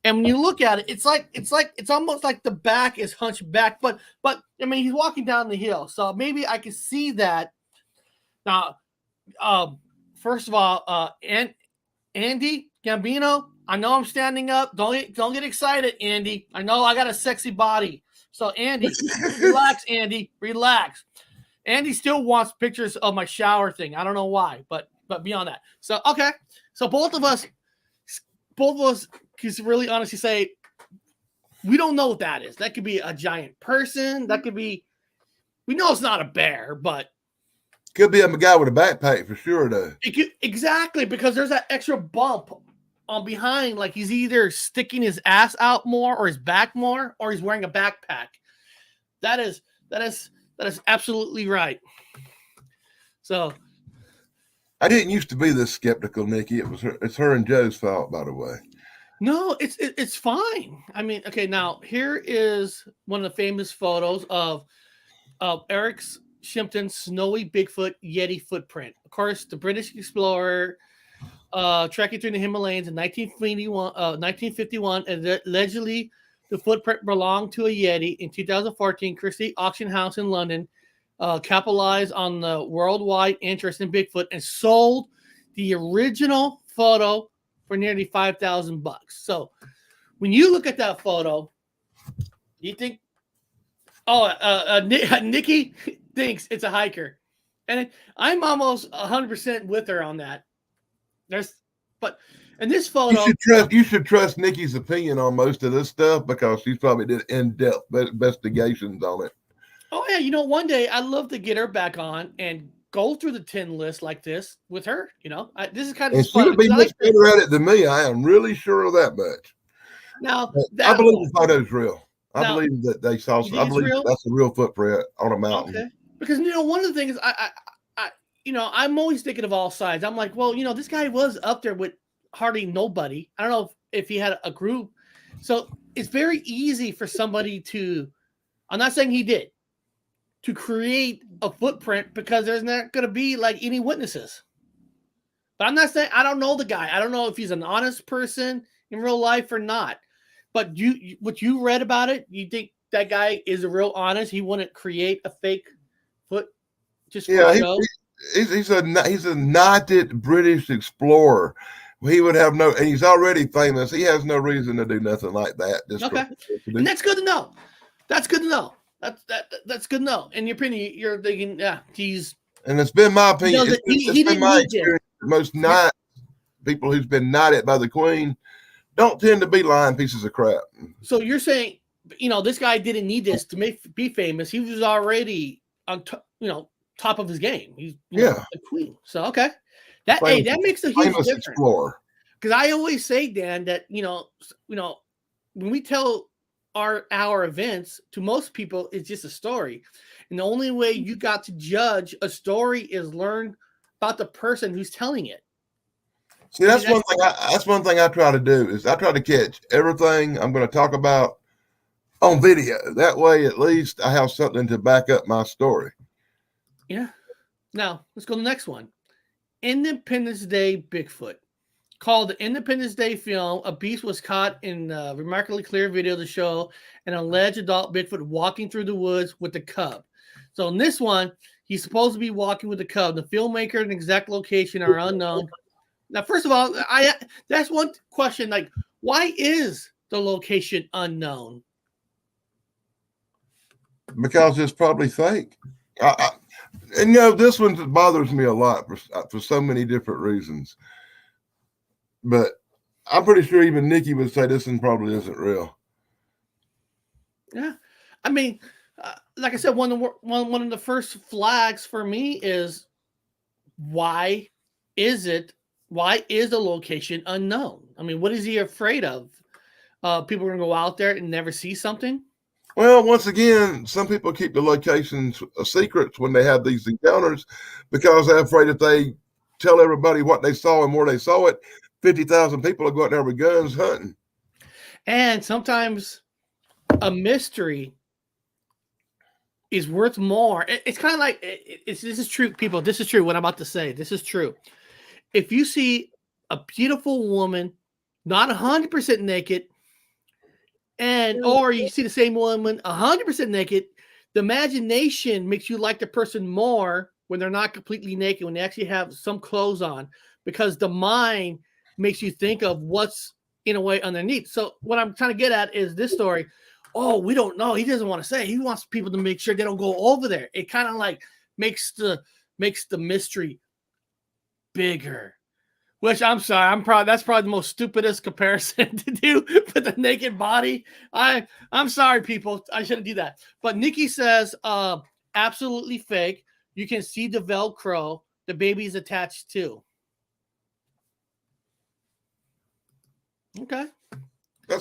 and when you look at it, it's almost like the back is hunched back. But I mean, he's walking down the hill, so maybe I can see that. Now, first of all, Andy Gambino, I know I'm standing up. Don't get excited, Andy. I know I got a sexy body. So Andy, relax, Andy, relax. Andy still wants pictures of my shower thing. I don't know why, but beyond that. So okay. So both of us can really honestly say we don't know what that is. That could be a giant person. That could be, we know it's not a bear, but could be a guy with a backpack for sure, though. Exactly, because there's that extra bump on behind, like he's either sticking his ass out more or his back more, or he's wearing a backpack. That is absolutely right. So I didn't used to be this skeptical, Nikki. It's her and Joe's fault, by the way. No, it's fine. I mean, okay, now here is one of the famous photos of Eric Shimpton's snowy Bigfoot Yeti footprint. Of course, the British explorer trekking through the Himalayas in 1951, and allegedly the footprint belonged to a Yeti. In 2014, Christie Auction House in London capitalized on the worldwide interest in Bigfoot and sold the original photo for nearly $5,000. So when you look at that photo, you think, Nikki thinks it's a hiker. And I'm almost 100% with her on that. But in this photo, you should trust Nikki's opinion on most of this stuff because she's probably did in-depth investigations on it. Oh yeah, one day I'd love to get her back on and go through the 10 list like this with her. This is kind of and she would be much better at it than me. I am really sure of that much. Now, I believe the photo's real. I believe that they saw. I believe that's a real footprint on a mountain. Okay. Because one of the things I'm always thinking of all sides. I'm like, well, this guy was up there with hardly nobody. I don't know if he had a group. So it's very easy for somebody to, I'm not saying he did, to create a footprint because there's not going to be like any witnesses. But I'm not saying, I don't know the guy. I don't know if he's an honest person in real life or not. But what you read about it, you think that guy is a real honest? He wouldn't create a fake foot just for show? He's a knighted British explorer. He would have and he's already famous. He has no reason to do nothing like that. Okay, and that's good to know. That's good to know. That's good to know. In your opinion, you're thinking, yeah, he's. And it's been my opinion. It's been my experience. Most knight people who's been knighted by the Queen don't tend to be lying pieces of crap. So you're saying, this guy didn't need this to be famous. He was already on, top of his game. He's the Queen. So okay, that makes a huge difference. Because I always say, Dan, that when we tell our events, to most people, it's just a story, and the only way you got to judge a story is learn about the person who's telling it. See, that's one thing I try to do is I try to catch everything I'm going to talk about on video. That way, at least I have something to back up my story. Yeah. Now, let's go to the next one. Independence Day Bigfoot. Called the Independence Day film, a beast was caught in a remarkably clear video to show an alleged adult Bigfoot walking through the woods with the cub. So in this one, he's supposed to be walking with the cub. The filmmaker and exact location are unknown. Now, first of all, that's one question. Like, why is the location unknown? Because it's probably fake. And this one bothers me a lot for so many different reasons. But I'm pretty sure even Nikki would say this one probably isn't real. Yeah, I mean, like I said, one of the first flags for me is why is the location unknown? I mean, what is he afraid of? People are going to go out there and never see something? Well, once again, some people keep the locations secrets when they have these encounters because they're afraid if they tell everybody what they saw and where they saw it, 50,000 people will go out there with guns hunting. And sometimes a mystery is worth more. It's kind of like, this is true, people. This is true. What I'm about to say, this is true. If you see a beautiful woman, not 100% naked, or you see the same woman 100% naked, the imagination makes you like the person more when they're not completely naked, when they actually have some clothes on, because the mind makes you think of what's in a way underneath. So what I'm trying to get at is this story. Oh, we don't know. He doesn't want to say. He wants people to make sure they don't go over there. It kind of like makes the mystery bigger. Which I'm sorry, that's probably the most stupidest comparison to do with the naked body. I'm sorry, people. I shouldn't do that. But Nikki says, absolutely fake. You can see the Velcro. The baby's attached too. Okay.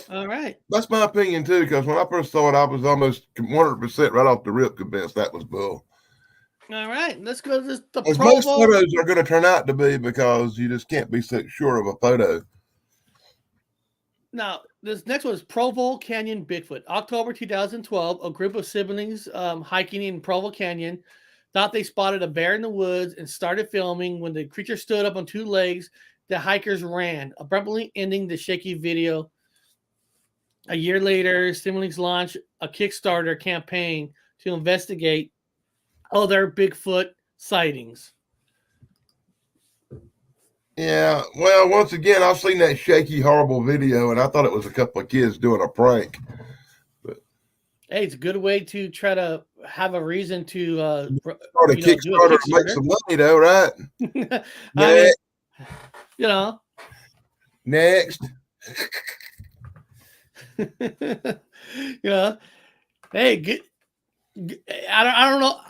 All right. That's my opinion too, because when I first saw it, I was almost 100% right off the rip convinced that was bull. All right, let's go to the As Provo. most photos are going to turn out to be, because you just can't be so sure of a photo. Now, this next one is Provo Canyon Bigfoot. October 2012, a group of siblings hiking in Provo Canyon thought they spotted a bear in the woods and started filming. When the creature stood up on two legs, the hikers ran, abruptly ending the shaky video. A year later, Stimulings launched a Kickstarter campaign to investigate other Bigfoot sightings. Yeah, well, once again, I've seen that shaky, horrible video, and I thought it was a couple of kids doing a prank. Hey, it's a good way to try to have a reason to Start a do a Kickstarter to make Kickstarter. some money, though, right? I mean, you know, Next. Hey, I don't know.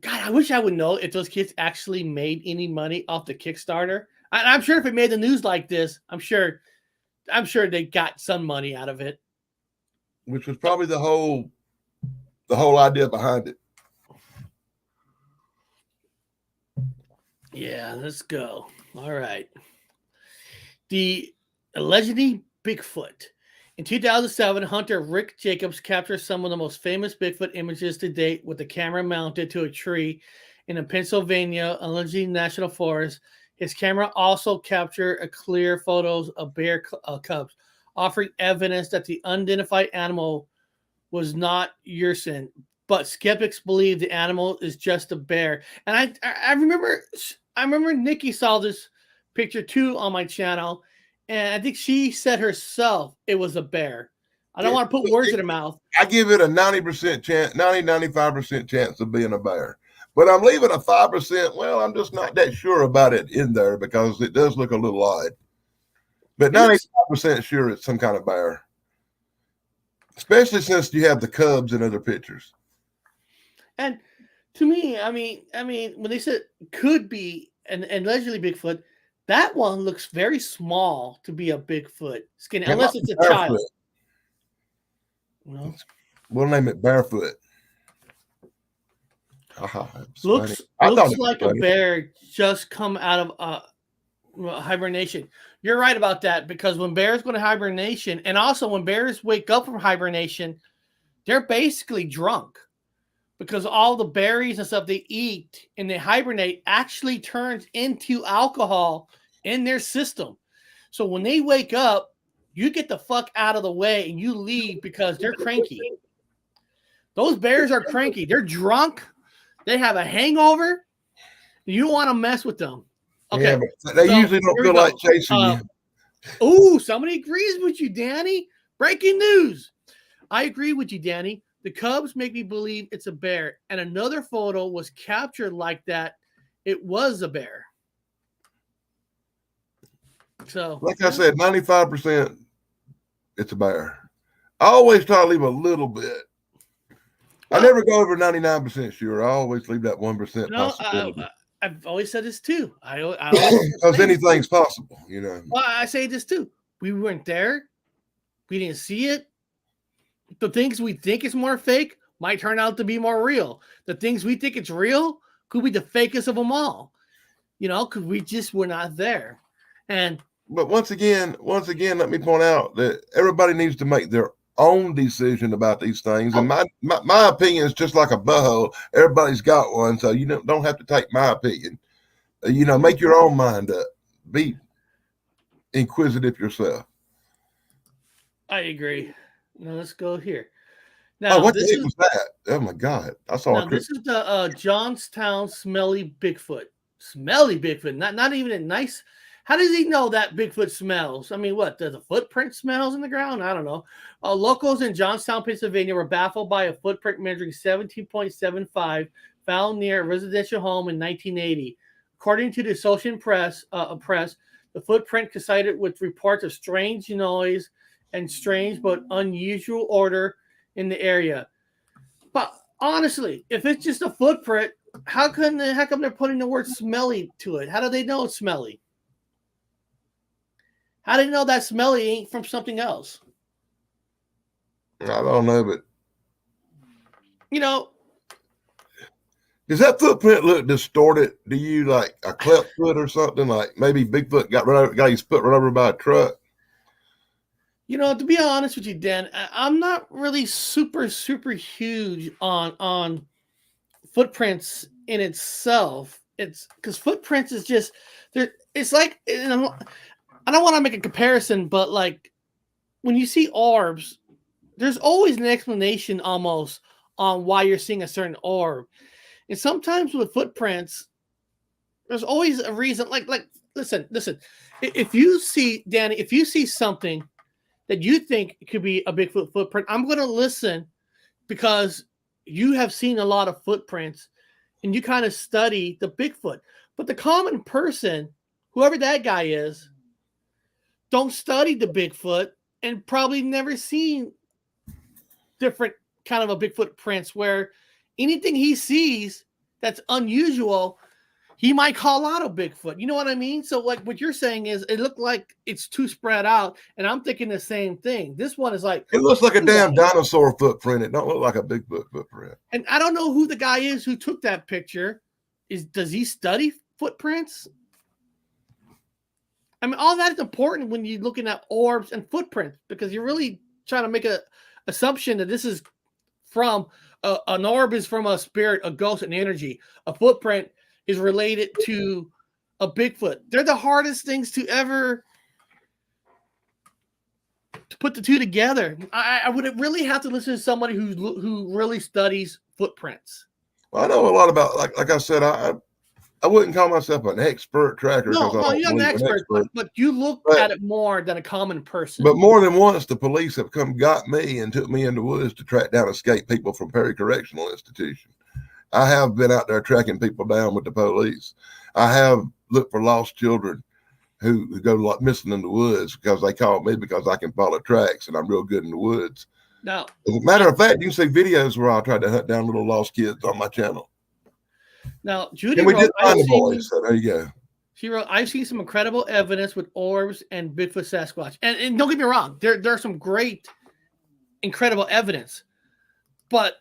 God, I wish I would know if those kids actually made any money off the Kickstarter. I'm sure if it made the news like this, I'm sure they got some money out of it. Which was probably the whole idea behind it. Yeah, let's go. All right. The allegedly Bigfoot. In 2007, hunter Rick Jacobs captured some of the most famous Bigfoot images to date with the camera mounted to a tree in the Pennsylvania allegedly National Forest. His camera also captured clear photos of bear cubs, offering evidence that the unidentified animal was not Yersin, but skeptics believe the animal is just a bear. And I remember Nikki saw this picture too on my channel, and I think she said herself it was a bear. I don't want to put words in her mouth. I give it a 90% chance, 95% chance of being a bear. But I'm leaving a 5%. Well, I'm just not that sure about it in there because it does look a little odd. But 95% sure it's some kind of bear. Especially since you have the cubs in other pictures. And to me, I mean, when they said could be and allegedly Bigfoot, that one looks very small to be a Bigfoot skinny, unless it's a child. No. We'll name it Barefoot. Looks like a bear just come out of hibernation. You're right about that, because when bears go to hibernation, and also when bears wake up from hibernation, they're basically drunk, because all the berries and stuff they eat and they hibernate actually turns into alcohol in their system. So when they wake up, you get the fuck out of the way and you leave because they're cranky. Those bears are cranky. They're drunk. They have a hangover. You want to mess with them. Okay. Yeah, but they usually don't feel like chasing you. Oh, somebody agrees with you, Danny. Breaking news. I agree with you, Danny. The cubs make me believe it's a bear. And another photo was captured like that. It was a bear. So, like I said, 95% it's a bear. I always try to leave a little bit. I never go over 99% sure. I always leave that 1% possibility. I've always said this too. Because anything's possible, you know. Well, I say this too. We weren't there. We didn't see it. The things we think is more fake might turn out to be more real. The things we think it's real could be the fakest of them all. You know, because we just were not there. But once again, let me point out that everybody needs to make their own decision about these things. And my opinion is just like a butthole. Everybody's got one, so you don't have to take my opinion. Make your own mind up. Be inquisitive yourself. I agree. Now let's go here. Now, what the heck was that? Oh my God! I saw. Now this is the Johnstown smelly Bigfoot. Smelly Bigfoot. Not even a nice. How does he know that Bigfoot smells? I mean, what? Does a footprint smells in the ground? I don't know. Locals in Johnstown, Pennsylvania were baffled by a footprint measuring 17.75 found near a residential home in 1980. According to the Associated Press, the footprint coincided with reports of strange noise and strange but unusual odor in the area. But honestly, if it's just a footprint, how come they're putting the word smelly to it? How do they know it's smelly? How do you know that smelly ain't from something else? I don't know, but does that footprint look distorted? Do you like a cleft foot or something? Like maybe Bigfoot got his foot run over by a truck? To be honest with you, Dan, I'm not really super huge on footprints in itself. It's because footprints is just there. It's like I don't want to make a comparison, but like when you see orbs, there's always an explanation almost on why you're seeing a certain orb. And sometimes with footprints, there's always a reason. Like listen. If you see, Danny, if you see something that you think could be a Bigfoot footprint, I'm going to listen because you have seen a lot of footprints and you kind of study the Bigfoot. But the common person, whoever that guy is, don't study the Bigfoot and probably never seen different kind of a Bigfoot prints where anything he sees that's unusual, he might call out a Bigfoot. You know what I mean? So like what you're saying is it looked like it's too spread out, and I'm thinking the same thing. This one is like, it looks like a damn dinosaur footprint. It don't look like a Bigfoot footprint. and I don't know who the guy is who took that picture. Does he study footprints? I mean, all that is important when you're looking at orbs and footprints because you're really trying to make a assumption that this is from an orb is from a spirit, a ghost, an energy. A footprint is related to a Bigfoot. They're the hardest things to ever to put the two together. I would really have to listen to somebody who really studies footprints. Well, I know a lot about, like I said, I wouldn't call myself an expert tracker. No, I don't you're an believe expert, but you look at it more than a common person. But more than once, the police have got me and took me in the woods to track down escaped people from Perry Correctional Institution. I have been out there tracking people down with the police. I have looked for lost children who go missing in the woods because they call me because I can follow tracks and I'm real good in the woods. Now, as a matter of fact, you can see videos where I tried to hunt down little lost kids on my channel. Now, Judy and we wrote, did find the boys, so there you go. She wrote, I've seen some incredible evidence with orbs and Bigfoot Sasquatch. And don't get me wrong, there's some great, incredible evidence. But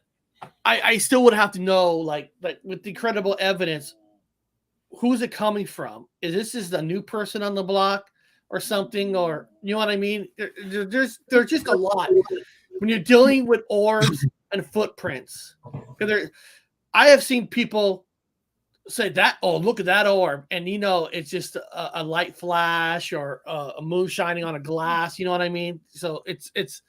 I still would have to know, like with the incredible evidence, who's it coming from? Is this just a new person on the block or something? Or, you know what I mean? There's just a lot. When you're dealing with orbs and footprints. I have seen people say that, oh, look at that orb. And, you know, it's just a light flash or a moon shining on a glass. You know what I mean? So it's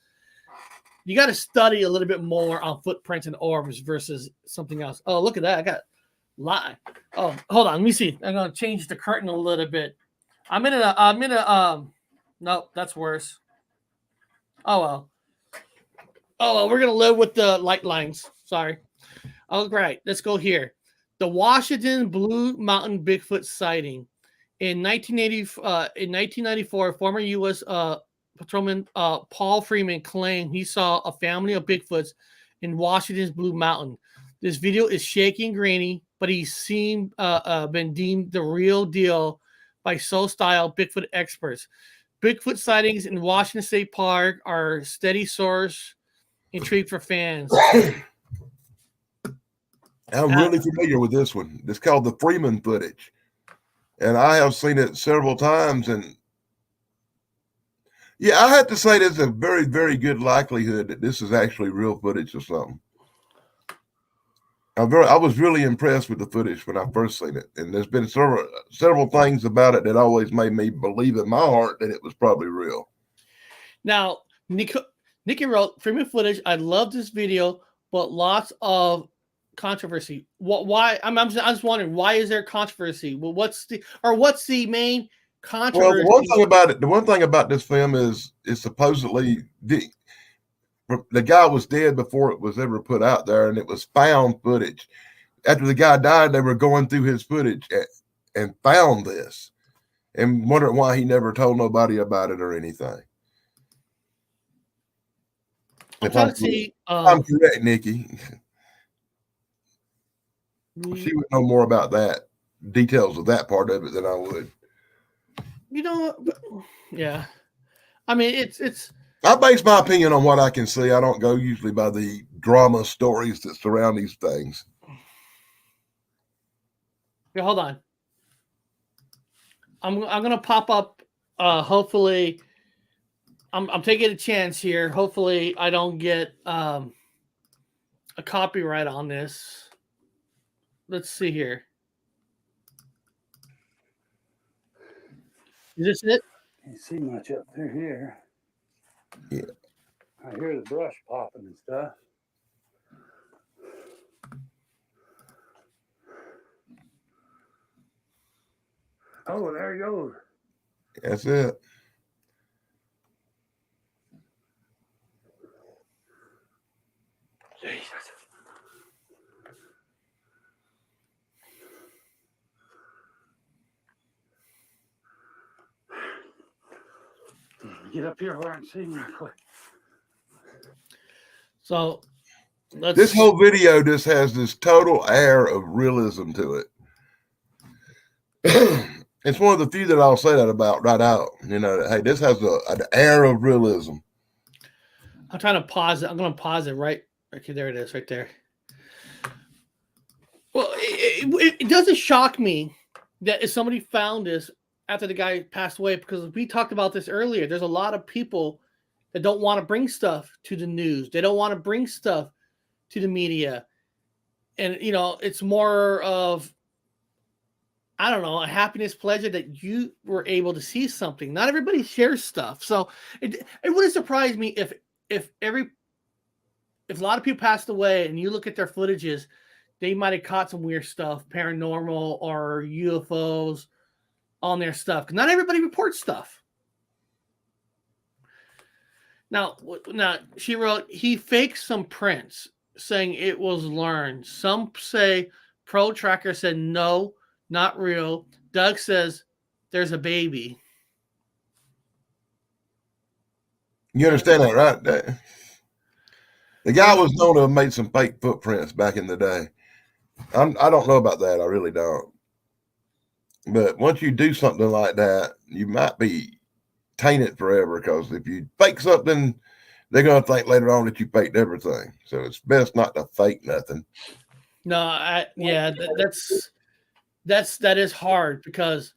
you got to study a little bit more on footprints and orbs versus something else. Oh, look at that. I got lie. Oh, hold on. Let me see. I'm going to change the curtain a little bit. No, that's worse. Oh, well, we're going to live with the light lines. Sorry. All right, let's go here. The Washington Blue Mountain Bigfoot sighting. In 1994, former U.S. Patrolman Paul Freeman claimed he saw a family of Bigfoots in Washington's Blue Mountain. This video is shaky and grainy, but he seemed been deemed the real deal by so-style Bigfoot experts. Bigfoot sightings in Washington State Park are a steady source intrigue for fans. I'm really familiar with this one. It's called the Freeman Footage. And I have seen it several times. And yeah, I have to say there's a very, very good likelihood that this is actually real footage or something. I was really impressed with the footage when I first seen it. And there's been several things about it that always made me believe in my heart that it was probably real. Now, Nikki wrote, Freeman Footage, I love this video, but lots of controversy. Why? I'm just wondering, why is there controversy? Well, what's the main controversy? Well, the one thing about this film is supposedly the guy was dead before it was ever put out there, and it was found footage. After the guy died, they were going through his footage and found this, and wondering why he never told nobody about it or anything. I'm trying to see. I'm correct, Nikki. She would know more about that, details of that part of it than I would. You know, yeah. I mean, it's. I base my opinion on what I can see. I don't go usually by the drama stories that surround these things. Yeah, hold on. I'm gonna pop up. Hopefully, I'm taking a chance here. Hopefully, I don't get a copyright on this. Let's see here. Is this it? Can't see much up through here. Yeah. I hear the brush popping and stuff. Oh, there he goes. That's it. Jesus. Get up here where I can see him real quick. So This whole video just has this total air of realism to it. It's one of the few that I'll say that about right out. You know, hey, this has an air of realism. I'm trying to pause it. I'm going to pause it right. Okay, there it is, right there. Well, it doesn't shock me that if somebody found this after the guy passed away, because we talked about this earlier. There's a lot of people that don't want to bring stuff to the news. They don't want to bring stuff to the media. And, you know, it's more of, I don't know, a happiness pleasure that you were able to see something. Not everybody shares stuff. So it wouldn't surprise me if a lot of people passed away and you look at their footages, they might have caught some weird stuff, paranormal or UFOs on their stuff. 'Cause not everybody reports stuff. Now she wrote, he faked some prints saying it was learned. Some say Pro Tracker said no, not real. Doug says there's a baby. You understand that, right? The guy was known to have made some fake footprints back in the day. I don't know about that. I really don't. But once you do something like that, you might be tainted forever, because if you fake something, they're going to think later on that you faked everything. So it's best not to fake nothing. No, that is hard, because,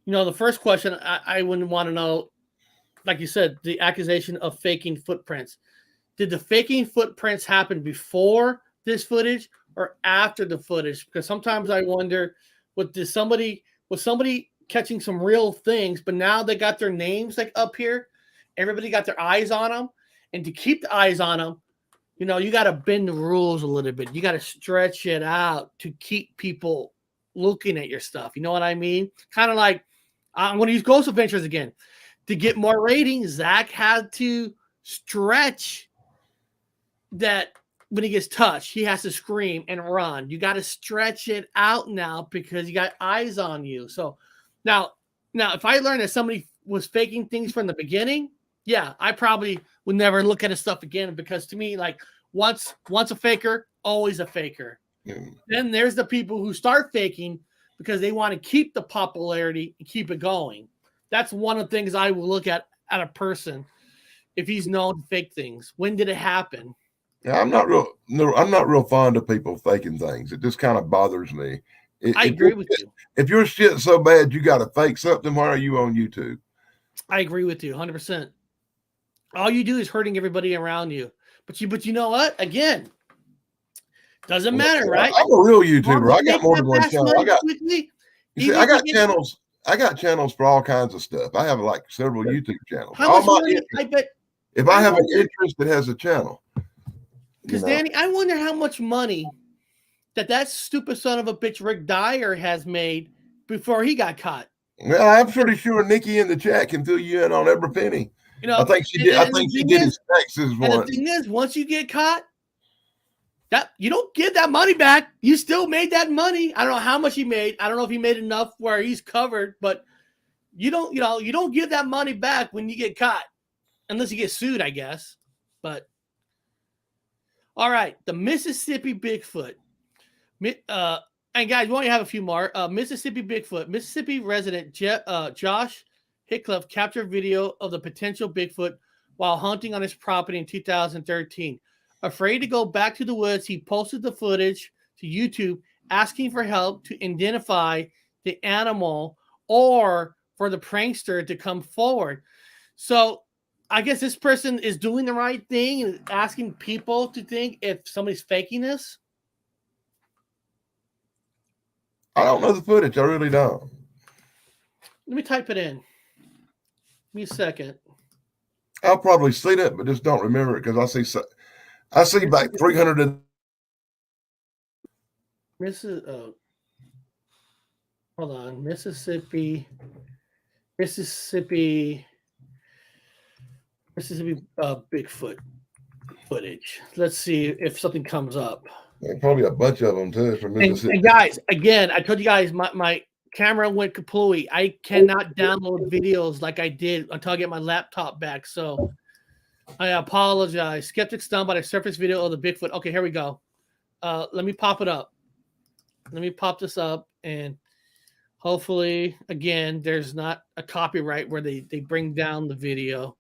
you know, the first question I wouldn't want to know, like you said, the accusation of faking footprints. Did the faking footprints happen before this footage or after the footage? Because sometimes I wonder, was somebody catching some real things, but now they got their names like up here, everybody got their eyes on them, and to keep the eyes on them, you know, you got to bend the rules a little bit. You got to stretch it out to keep people looking at your stuff. You know what I mean? Kind of like, I'm going to use Ghost Adventures again. To get more ratings, Zach had to stretch that when he gets touched, he has to scream and run. You got to stretch it out now because you got eyes on you. So now if I learned that somebody was faking things from the beginning, yeah, I probably would never look at his stuff again, because to me, like, once a faker, always a faker. Then there's the people who start faking because they want to keep the popularity and keep it going. That's one of the things I will look at a person if he's known to fake things. When did it happen? Yeah, I'm not real fond of people faking things. It just kind of bothers me. I agree with you. If your shit's so bad you got to fake something, why are you on YouTube? I agree with you 100%. All you do is hurting everybody around you. But you know what? Again, doesn't matter, right? I'm a real YouTuber. I got more than one channel. I got channels for all kinds of stuff. I have like several YouTube channels. How much money? If I have an interest, it has a channel. Because Danny, I wonder how much money that stupid son of a bitch Rick Dyer has made before he got caught. Well, I'm pretty sure Nikki in the chat can fill you in on every penny. You know, I think she did. I think she did his taxes once. And the thing is, once you get caught, that you don't get that money back. You still made that money. I don't know how much he made. I don't know if he made enough where he's covered, but you don't get that money back when you get caught, unless you get sued, I guess. But all right, the Mississippi Bigfoot. And guys, we only have a few more. Mississippi Bigfoot. Mississippi resident Josh Hickliff captured video of the potential Bigfoot while hunting on his property in 2013. Afraid to go back to the woods, he posted the footage to YouTube asking for help to identify the animal or for the prankster to come forward. So I guess this person is doing the right thing and asking people to think if somebody's faking this. I don't know the footage. I really don't. Let me type it in. Give me a second. I'll probably seen it, but just don't remember it because I see like 300. Hold on, Mississippi Bigfoot footage. Let's see if something comes up. Probably a bunch of them too from Mississippi. And guys, again, I told you guys my camera went kapooey. I cannot download videos like I did until I get my laptop back. So I apologize. Skeptic stunned by the surface video of the Bigfoot. Okay, here we go. Let me pop it up. Let me pop this up, and hopefully, again, there's not a copyright where they bring down the video.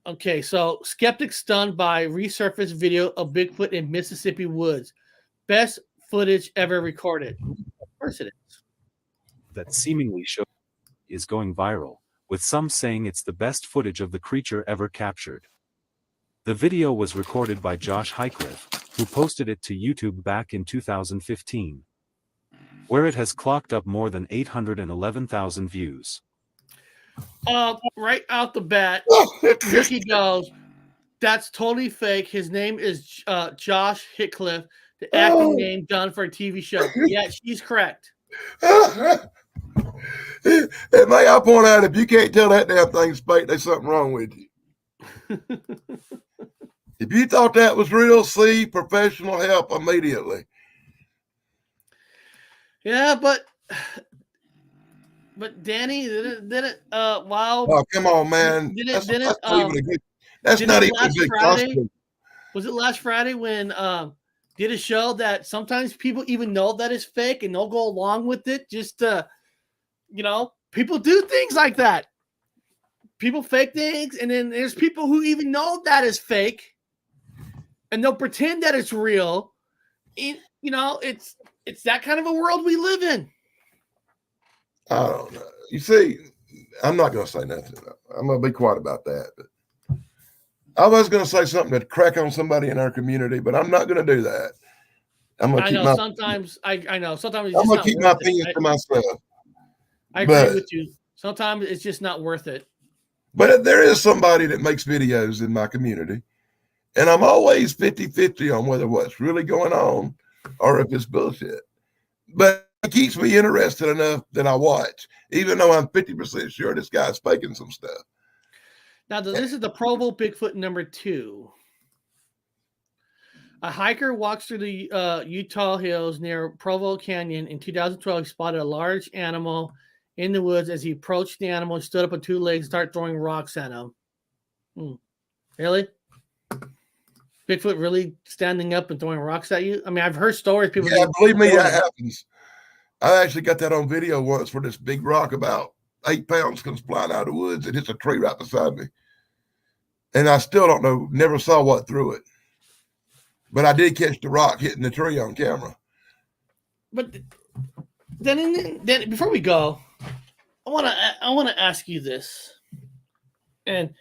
Okay, so skeptic stunned by resurfaced video of Bigfoot in Mississippi woods. Best footage ever recorded. Of course it is. That seemingly shows is going viral, with some saying it's the best footage of the creature ever captured. The video was recorded by Josh Highcliffe, who posted it to YouTube back in 2015, where it has clocked up more than 811,000 views. Right out the bat, Ricky goes, that's totally fake. His name is Josh Hickcliffe, the acting name done for a TV show. Yeah, she's correct. And may I point out, if you can't tell that damn thing's fake, there's something wrong with you. If you thought that was real, see professional help immediately. Yeah, but Danny, did it wow. Oh, come on, man. That's not even a big possible. Was it last Friday when did a show that sometimes people even know that it's fake and they'll go along with it just to, people do things like that. People fake things, and then there's people who even know that is fake, and they'll pretend that it's real. It's that kind of a world we live in. I don't know. You see, I'm not going to say nothing. I'm going to be quiet about that. But I was going to say something to crack on somebody in our community, but I'm not going to do that. I'm going to keep sometimes I'm going to keep my opinion to myself. I agree with you. Sometimes it's just not worth it. But there is somebody that makes videos in my community, and I'm always 50-50 on whether what's really going on or if it's bullshit. But it keeps me interested enough that I watch, even though I'm 50% sure this guy's faking some stuff. Now, this is the Provo Bigfoot number 2. A hiker walks through the Utah hills near Provo Canyon in 2012. He spotted a large animal in the woods. As he approached the animal, he stood up on 2 legs and started throwing rocks at him. Really? Bigfoot really standing up and throwing rocks at you? I mean, I've heard stories. People, believe me, that happens. I actually got that on video once where this big rock about 8 pounds comes flying out of the woods and hits a tree right beside me. And I still don't know, never saw what threw it. But I did catch the rock hitting the tree on camera. But then before we go, I want to ask you this. And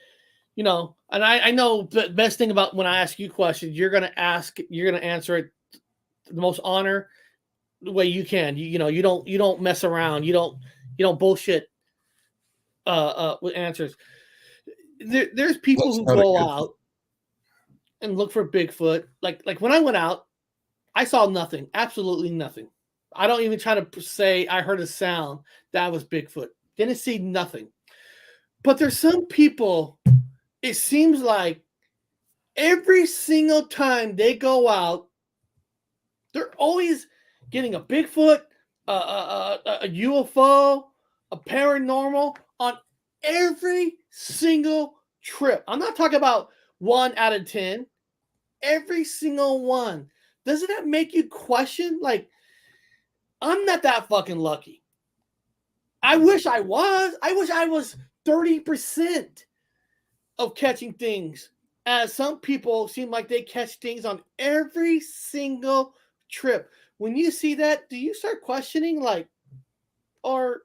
and I know the best thing about when I ask you questions, you're going to answer it the most honor the way you can. You don't mess around. You don't bullshit with answers. There's people who go out and look for Bigfoot. Like when I went out, I saw nothing, absolutely nothing. I don't even try to say I heard a sound that was Bigfoot. Didn't see nothing. But there's some people, it seems like every single time they go out, they're always getting a Bigfoot, a UFO, a paranormal on every single trip. I'm not talking about 1 out of 10. Every single one. Doesn't that make you question? Like, I'm not that fucking lucky. I wish I was. I wish I was 30% of catching things. As some people seem like they catch things on every single trip. When you see that, do you start questioning, or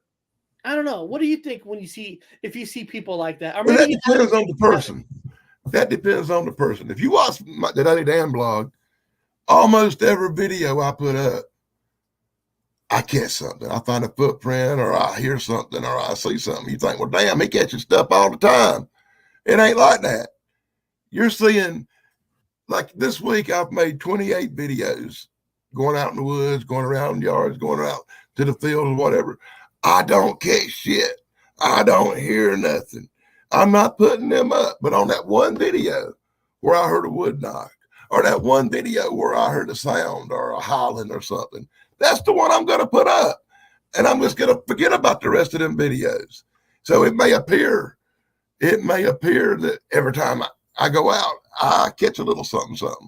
I don't know. What do you think if you see people like that? Or maybe that depends on the person. That depends on the person. If you watch the Daily Dan blog, almost every video I put up, I catch something. I find a footprint, or I hear something, or I see something. You think, well, damn, he catches stuff all the time. It ain't like that. You're seeing, like this week, I've made 28 videos going out in the woods, going around yards, going out to the fields, whatever. I don't catch shit. I don't hear nothing. I'm not putting them up. But on that one video where I heard a wood knock, or that one video where I heard a sound or a howling or something, that's the one I'm going to put up. And I'm just going to forget about the rest of them videos. So it may appear that every time I go out, I catch a little something.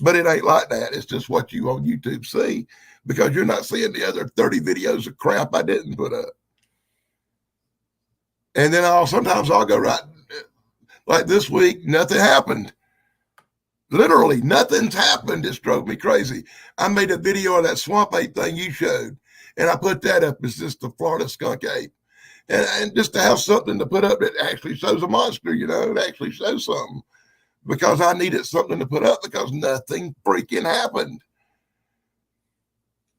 But it ain't like that. It's just what you on YouTube see, because you're not seeing the other 30 videos of crap I didn't put up. And then sometimes I'll go right, like this week, nothing happened. Literally, nothing's happened. It drove me crazy. I made a video of that swamp ape thing you showed, and I put that up as just the Florida skunk ape. And just to have something to put up that actually shows a monster, it actually shows something. Because I needed something to put up, because nothing freaking happened.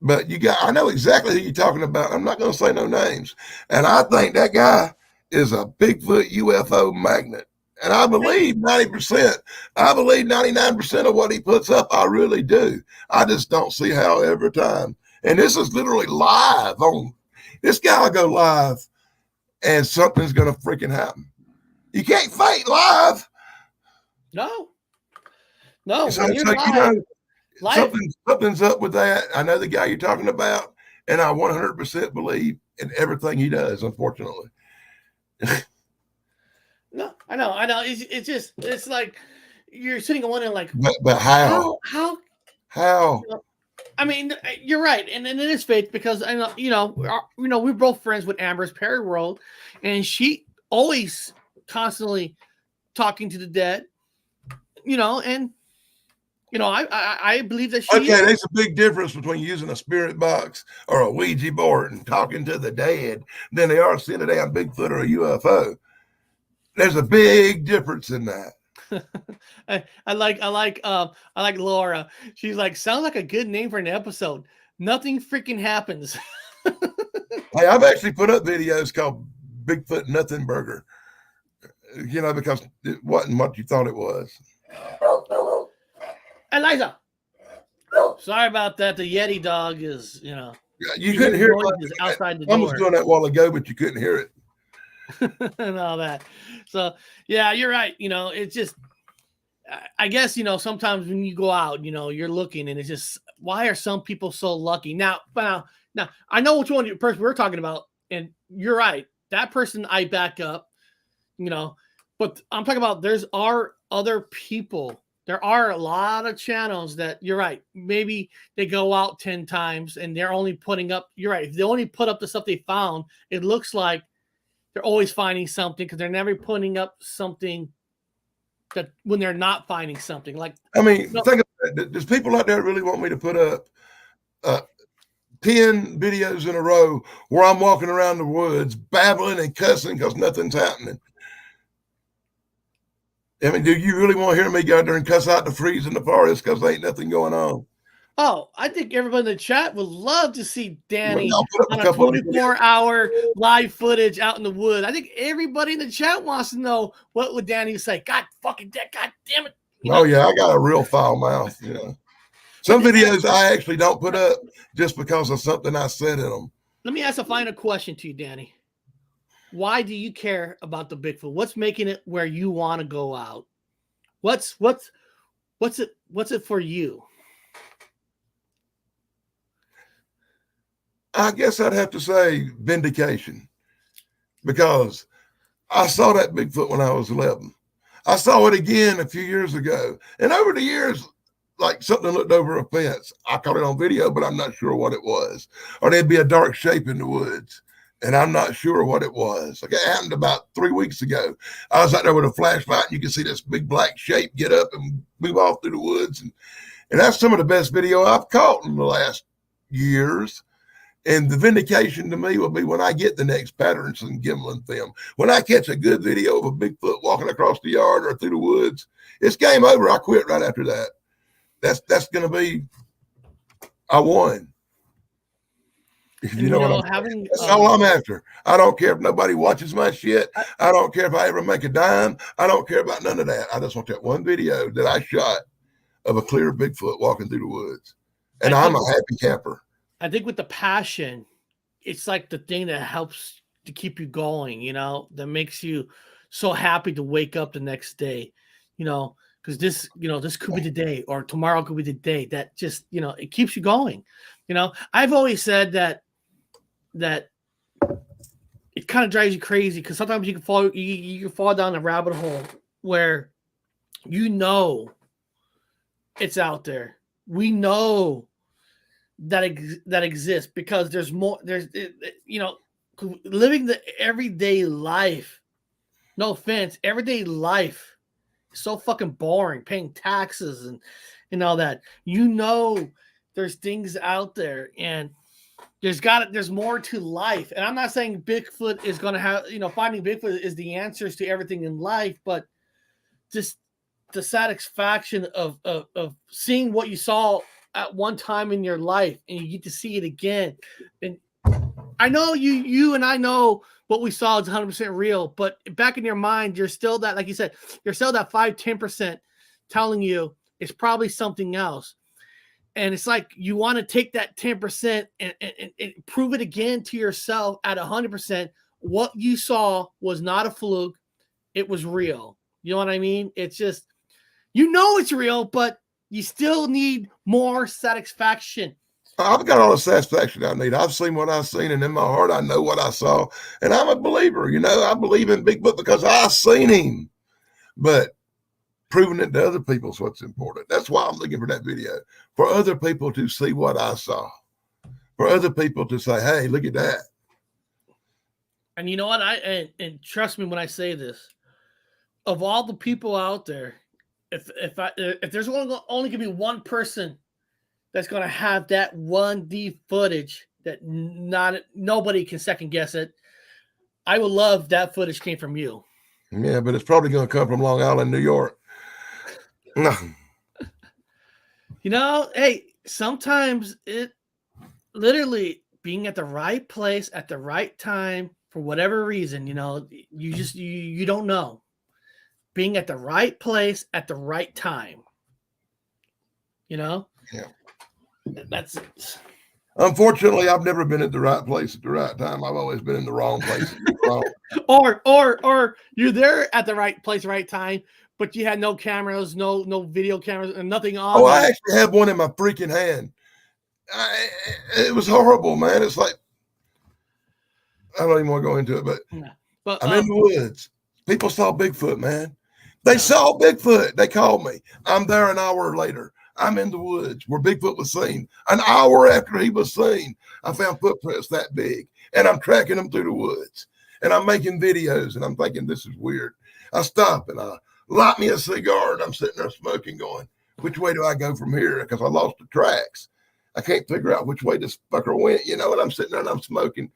But I know exactly who you're talking about. I'm not going to say no names. And I think that guy is a Bigfoot UFO magnet. And I believe 90%, I believe 99% of what he puts up, I really do. I just don't see how every time. And this is literally live on, this guy will go live and something's going to freaking happen. You can't fake live. No. So, When you're live, something's up with that. I know the guy you're talking about, and I 100% believe in everything he does, unfortunately. No, I know. It's like you're sitting and wondering, like, but how? I mean, you're right, and it is fake, because I know, we're both friends with Amber's Perry World, and she always constantly talking to the dead, and I believe that she. Okay, there's a big difference between using a spirit box or a Ouija board and talking to the dead than they are seeing a damn Bigfoot or a UFO. There's a big difference in that. I like Laura. She's like, sounds like a good name for an episode. Nothing freaking happens. Hey, I've actually put up videos called Bigfoot Nothing Burger, because it wasn't what you thought it was. Eliza, sorry about that. The Yeti dog is, You couldn't hear it outside the door. I was doing that a while ago, but you couldn't hear it. And all that. So yeah, you're right. It's just, I guess, sometimes when you go out, you're looking, and it's just, why are some people so lucky? Now I know which one person we're talking about, and you're right. That person I back up, but I'm talking about there are other people. There are a lot of channels that, you're right, maybe they go out 10 times and they're only putting up, you're right, if they only put up the stuff they found, it looks like they're always finding something, because they're never putting up something that when they're not finding something. Like, think about it. There's people out there that really want me to put up 10 videos in a row where I'm walking around the woods babbling and cussing because nothing's happening. I mean, do you really want to hear me go out there and cuss out the freeze in the forest because there ain't nothing going on? Oh, I think everybody in the chat would love to see Danny Well, on a 24-hour live footage out in the woods. I think everybody in the chat wants to know, what would Danny say? God damn it. Oh, yeah, I got a real foul mouth. Some videos I actually don't put up just because of something I said in them. Let me ask a final question to you, Danny. Why do you care about the Bigfoot? What's making it where you want to go out? What's it for you? I guess I'd have to say vindication, because I saw that Bigfoot when I was 11. I saw it again a few years ago. And over the years, like something looked over a fence. I caught it on video, but I'm not sure what it was. Or there'd be a dark shape in the woods, and I'm not sure what it was. Like, it happened about 3 weeks ago. I was out there with a flashlight, and you can see this big black shape get up and move off through the woods. And that's some of the best video I've caught in the last years. And the vindication to me will be when I get the next Patterson Gimlin film. When I catch a good video of a Bigfoot walking across the yard or through the woods, it's game over. I quit right after that. That's going to be, I won. If And, you know what I'm having That's all I'm after. I don't care if nobody watches my shit. I don't care if I ever make a dime. I don't care about none of that. I just want that one video that I shot of a clear Bigfoot walking through the woods. And I'm a happy camper. I think with the passion, it's like the thing that helps to keep you going, that makes you so happy to wake up the next day, because this could be the day, or tomorrow could be the day that just, it keeps you going. I've always said that it kind of drives you crazy because sometimes you can fall down a rabbit hole where it's out there. We know that exists because there's more. Living the everyday life. No offense, everyday life is so fucking boring. Paying taxes and all that. There's things out there, and there's more to life. And I'm not saying Bigfoot is going to have, finding Bigfoot is the answers to everything in life, but just the satisfaction of seeing what you saw at one time in your life and you get to see it again. And I know you and I know what we saw is 100% real, but back in your mind, you're still that, like you said, you're still that 5-10% telling you it's probably something else. And it's like you want to take that 10% and prove it again to yourself at 100%. What you saw was not a fluke. It was real. You know what I mean? It's just, it's real, but you still need more satisfaction. I've got all the satisfaction I need. I've seen what I've seen, and in my heart, I know what I saw. And I'm a believer. I believe in Bigfoot because I've seen him. But proving it to other people is what's important. That's why I'm looking for that video, for other people to see what I saw, for other people to say, hey, look at that. And you know what? And trust me when I say this, of all the people out there, if there's only going to be one person that's going to have that 1D footage that nobody can second guess it, I would love that footage came from you. Yeah, but it's probably going to come from Long Island, New York. Hey, sometimes it literally being at the right place at the right time for whatever reason, you don't know. Being at the right place at the right time. Yeah. That's it. Unfortunately, I've never been at the right place at the right time. I've always been in the wrong place. Or you're there at the right place, right time, but you had no cameras, no video cameras, and nothing on. Oh, I actually have one in my freaking hand. It was horrible, man. It's like, I don't even want to go into it, but I'm in the woods. People saw Bigfoot, man. They saw Bigfoot. They called me. I'm there an hour later. I'm in the woods where Bigfoot was seen. An hour after he was seen, I found footprints that big, and I'm tracking them through the woods, and I'm making videos, and I'm thinking, this is weird. I stop, and I light me a cigar, and I'm sitting there smoking, going, which way do I go from here? Because I lost the tracks. I can't figure out which way this fucker went, and I'm sitting there, and I'm smoking,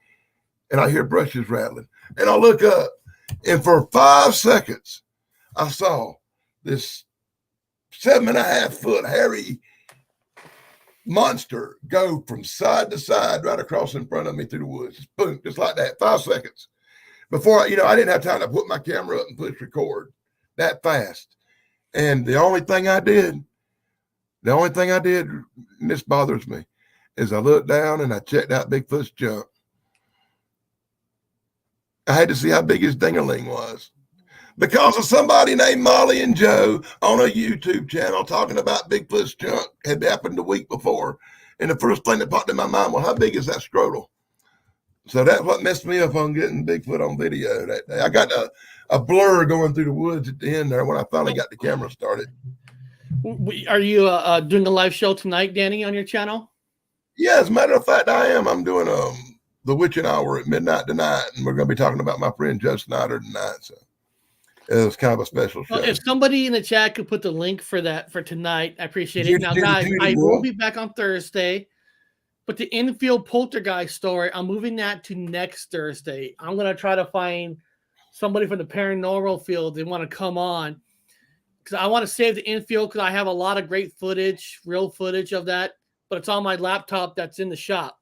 and I hear brushes rattling, and I look up, and for 5 seconds, I saw this 7.5 foot hairy monster go from side to side right across in front of me through the woods. Just boom, just like that. 5 seconds. Before I didn't have time to put my camera up and push record that fast. And the only thing I did, and this bothers me, is I looked down and I checked out Bigfoot's junk. I had to see how big his dingaling was. Because of somebody named Molly and Joe on a YouTube channel talking about Bigfoot's junk had happened the week before. And the first thing that popped in my mind was, how big is that scrotal? So that's what messed me up on getting Bigfoot on video that day. I got a blur going through the woods at the end there when I finally got the camera started. Are you doing a live show tonight, Danny, on your channel? Yeah, as a matter of fact, I am. I'm doing the Witching Hour at midnight tonight, and we're going to be talking about my friend Joe Snyder tonight. So it was kind of a special show. Well, if somebody in the chat could put the link for that for tonight, I appreciate it. Now, guys, I will be back on Thursday, but the infield poltergeist story, I'm moving that to next Thursday. I'm going to try to find somebody from the paranormal field they want to come on, because I want to save the infield because I have a lot of great footage, real footage of that, but it's on my laptop that's in the shop.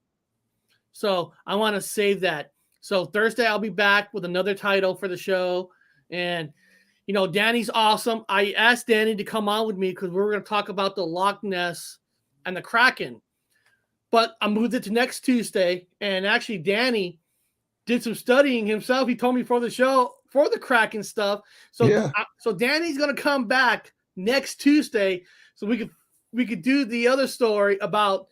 So I want to save that. So Thursday I'll be back with another title for the show. And Danny's awesome. I asked Danny to come on with me because we were going to talk about the Loch Ness and the Kraken. But I moved it to next Tuesday. And actually, Danny did some studying himself. He told me for the show, for the Kraken stuff. So, Yeah. So Danny's going to come back next Tuesday so we could do the other story about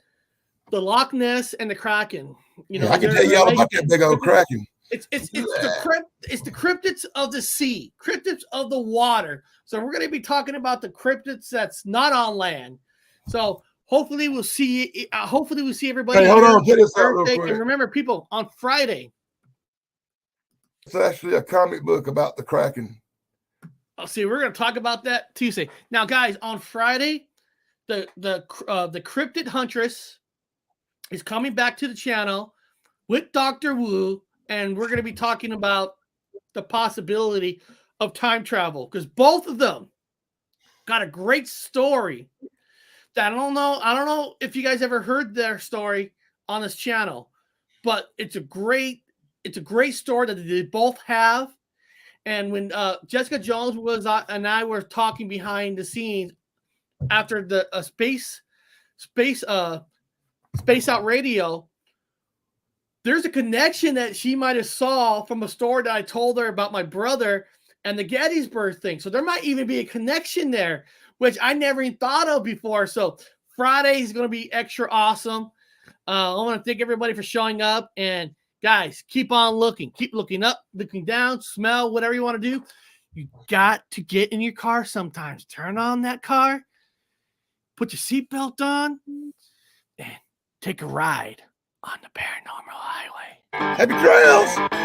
the Loch Ness and the Kraken. I can tell you all about that big old Kraken. It's the cryptids of the sea, cryptids of the water. So we're going to be talking about the cryptids that's not on land. So hopefully we'll see. Hopefully we'll see everybody. Hey, hold on, check this out real Thursday. quick. And remember, people, on Friday. It's actually a comic book about the Kraken. I'll see. We're going to talk about that Tuesday. Now, guys, on Friday, the cryptid huntress is coming back to the channel with Dr. Wu. And we're going to be talking about the possibility of time travel because both of them got a great story. That I don't know if you guys ever heard their story on this channel, but it's a great story that they both have. And when Jessica Jones and I were talking behind the scenes after the Space Out Radio. There's a connection that she might have saw from a story that I told her about my brother and the Gettysburg thing. So there might even be a connection there, which I never even thought of before. So Friday is going to be extra awesome. I want to thank everybody for showing up. And guys, keep on looking. Keep looking up, looking down, smell, whatever you want to do. You got to get in your car sometimes. Turn on that car, put your seatbelt on, and take a ride on the Paranormal Highway. Happy trails!